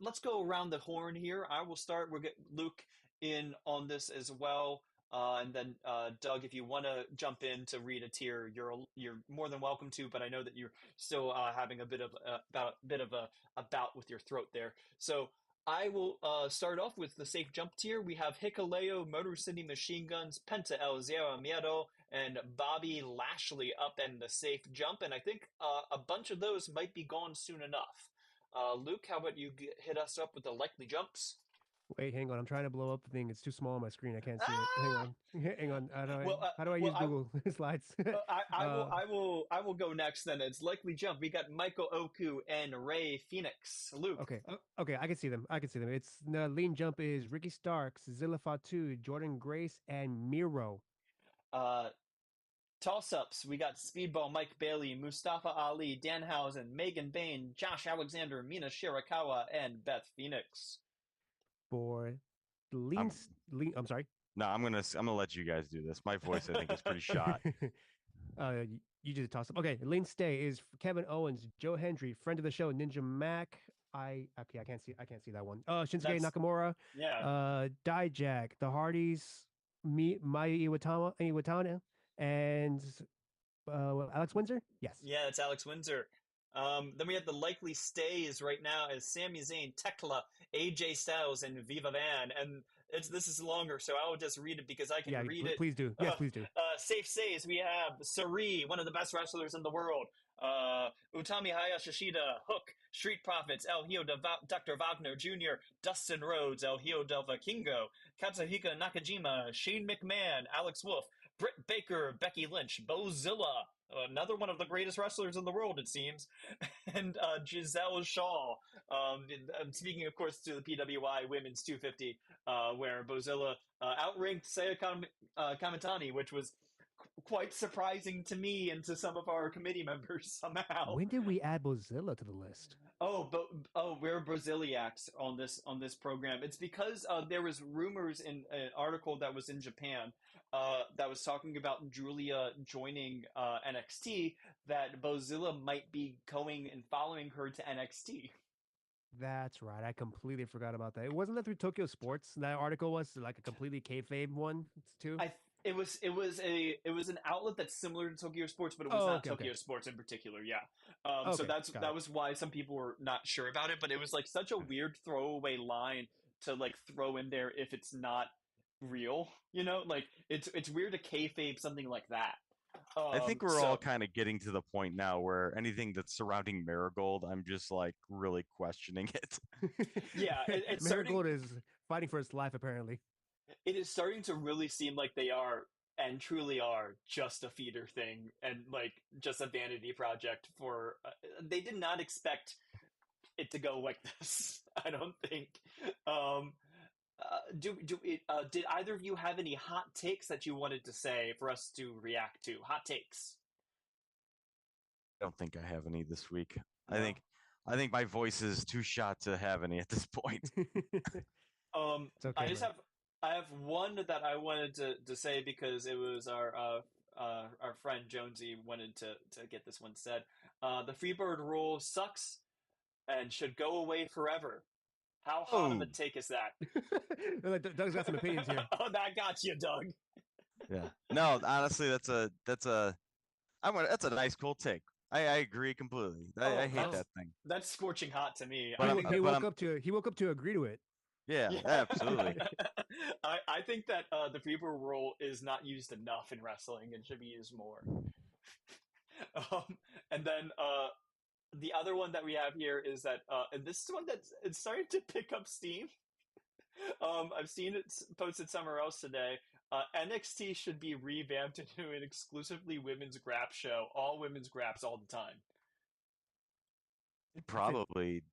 let's go around the horn here. I will start. We'll get Luke in on this as well, and then Doug, if you want to jump in to read a tier, you're more than welcome to. But I know that you're still having a bit of a bout with your throat there. So I will start off with the safe jump tier. We have Hikaleo, Motor City Machine Guns, Penta El Zero Miedo, and Bobby Lashley up in the safe jump. And I think a bunch of those might be gone soon enough. Luke, how about you hit us up with the likely jumps? Wait, hang on. I'm trying to blow up the thing. It's too small on my screen. I can't see it. Hang on. Hang on. How do I use well, Google Slides? uh, I will go next. Then it's likely jump. We got Michael Oku and Ray Phoenix. Luke. okay. Okay. I can see them. I can see them. It's the lean jump is Ricky Starks, Zilla Fatu, Jordan Grace, and Miro. Uh, Toss ups. We got Speedball, Mike Bailey, Mustafa Ali, Danhausen, Megan Bain, Josh Alexander, Mina Shirakawa, and Beth Phoenix. For lean. I'm sorry. No, I'm gonna let you guys do this. My voice, I think, is pretty shot. You did a toss up. Okay, lean stay is Kevin Owens, Joe Hendry, friend of the show, Ninja Mac. I can't see that one. Shinsuke Nakamura. Yeah. Dijak, the Hardys, Maya Iwatana, and Alex Windsor. Yes. Yeah, it's Alex Windsor. Then we have the likely stays right now as Sami Zayn, Tekla, AJ Styles, and Viva Van. And this is longer, so I will just read it because I can read it. Please do. Yes, please do. Safe stays, we have Sari, one of the best wrestlers in the world. Utami Hayashishida, Hook, Street Profits, El Hijo de Dr. Wagner Jr., Dustin Rhodes, El Hijo del Vikingo, Katsuhika Nakajima, Shane McMahon, Alex Wolf, Britt Baker, Becky Lynch, Bozilla, another one of the greatest wrestlers in the world, it seems, and Giselle Shaw. I'm speaking, of course, to the PWI Women's 250, where Bozilla outranked Saya Kamitani, which was quite surprising to me and to some of our committee members somehow. When did we add Bozilla to the list? We're Braziliacs on this program. It's because there was rumors in an article that was in Japan that was talking about Julia joining NXT, that Bozilla might be going and following her to NXT. That's right. I completely forgot about that. It wasn't that through Tokyo Sports. That article was like a completely kayfabe one too. It was an outlet that's similar to Tokyo Sports, but it was not Tokyo Sports in particular. Yeah. So that was why some people were not sure about it, but it was like such a weird throwaway line to like throw in there if it's not real, like it's weird to kayfabe something like that. I think we're all kind of getting to the point now where anything that's surrounding Marigold, I'm just like really questioning it. Yeah, it's Marigold is fighting for its life apparently. It is starting to really seem like they are and truly are just a feeder thing and like just a vanity project for they did not expect it to go like this. I don't think. Did either of you have any hot takes that you wanted to say for us to react to? Hot takes. I don't think I have any this week. No? I think my voice is too shot to have any at this point. It's okay, I have one that I wanted to say because it was our friend Jonesy wanted to get this one said. The Freebird rule sucks and should go away forever. How hot of a take is that? Doug's got some opinions here. Oh, that got you, Doug. Yeah. No, honestly, that's a nice, cool take. I agree completely. I hate that thing. That's scorching hot to me. He woke up to agree to it. Yeah, absolutely. I think that the Freebird rule is not used enough in wrestling and should be used more. And then the other one that we have here is that, and this is one it's starting to pick up steam. I've seen it posted somewhere else today. NXT should be revamped into an exclusively women's grap show, all women's graps all the time. It'd probably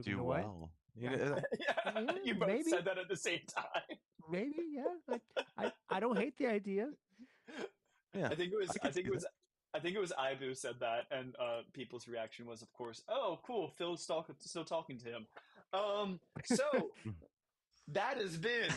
do well. You both said that at the same time. Maybe, yeah. I don't hate the idea. Yeah, I think it was Ibu said that, and people's reaction was, of course, "Oh, cool, Phil's still talking to him." So that has been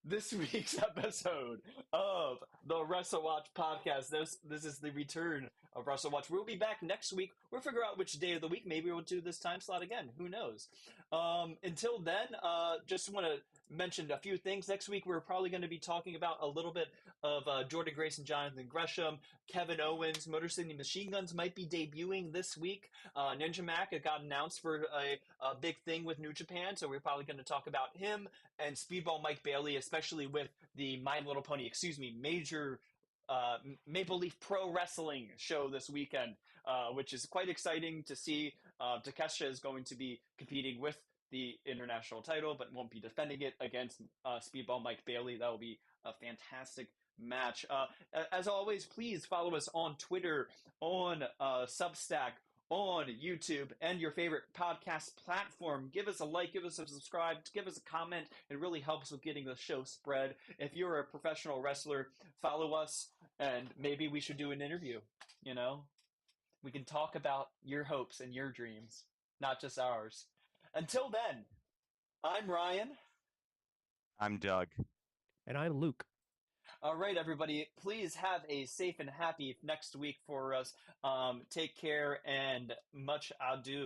this week's episode of the Wrestle Watch podcast. This is the return of Wrestle Watch. We'll be back next week. We'll figure out which day of the week. Maybe we'll do this time slot again. Who knows? Until then, just want to mention a few things. Next week, we're probably going to be talking about a little bit of Jordan Grace and Jonathan Gresham. Kevin Owens, Motor City Machine Guns might be debuting this week. Ninja Mac got announced for a big thing with New Japan, so we're probably going to talk about him. And Speedball Mike Bailey, especially with the My Little Pony, major Maple Leaf Pro Wrestling show this weekend, which is quite exciting to see. Takesha is going to be competing with the international title, but won't be defending it against Speedball Mike Bailey. That will be a fantastic match. As always, please follow us on Twitter, on Substack, on YouTube, and your favorite podcast platform. Give us a like, give us a subscribe, give us a comment. It really helps with getting the show spread. If you're a professional wrestler, follow us, and maybe we should do an interview. You know, we can talk about your hopes and your dreams, not just ours. Until then, I'm Ryan. I'm Doug. And I'm Luke. All right, everybody, please have a safe and happy next week for us. Take care and much adieu.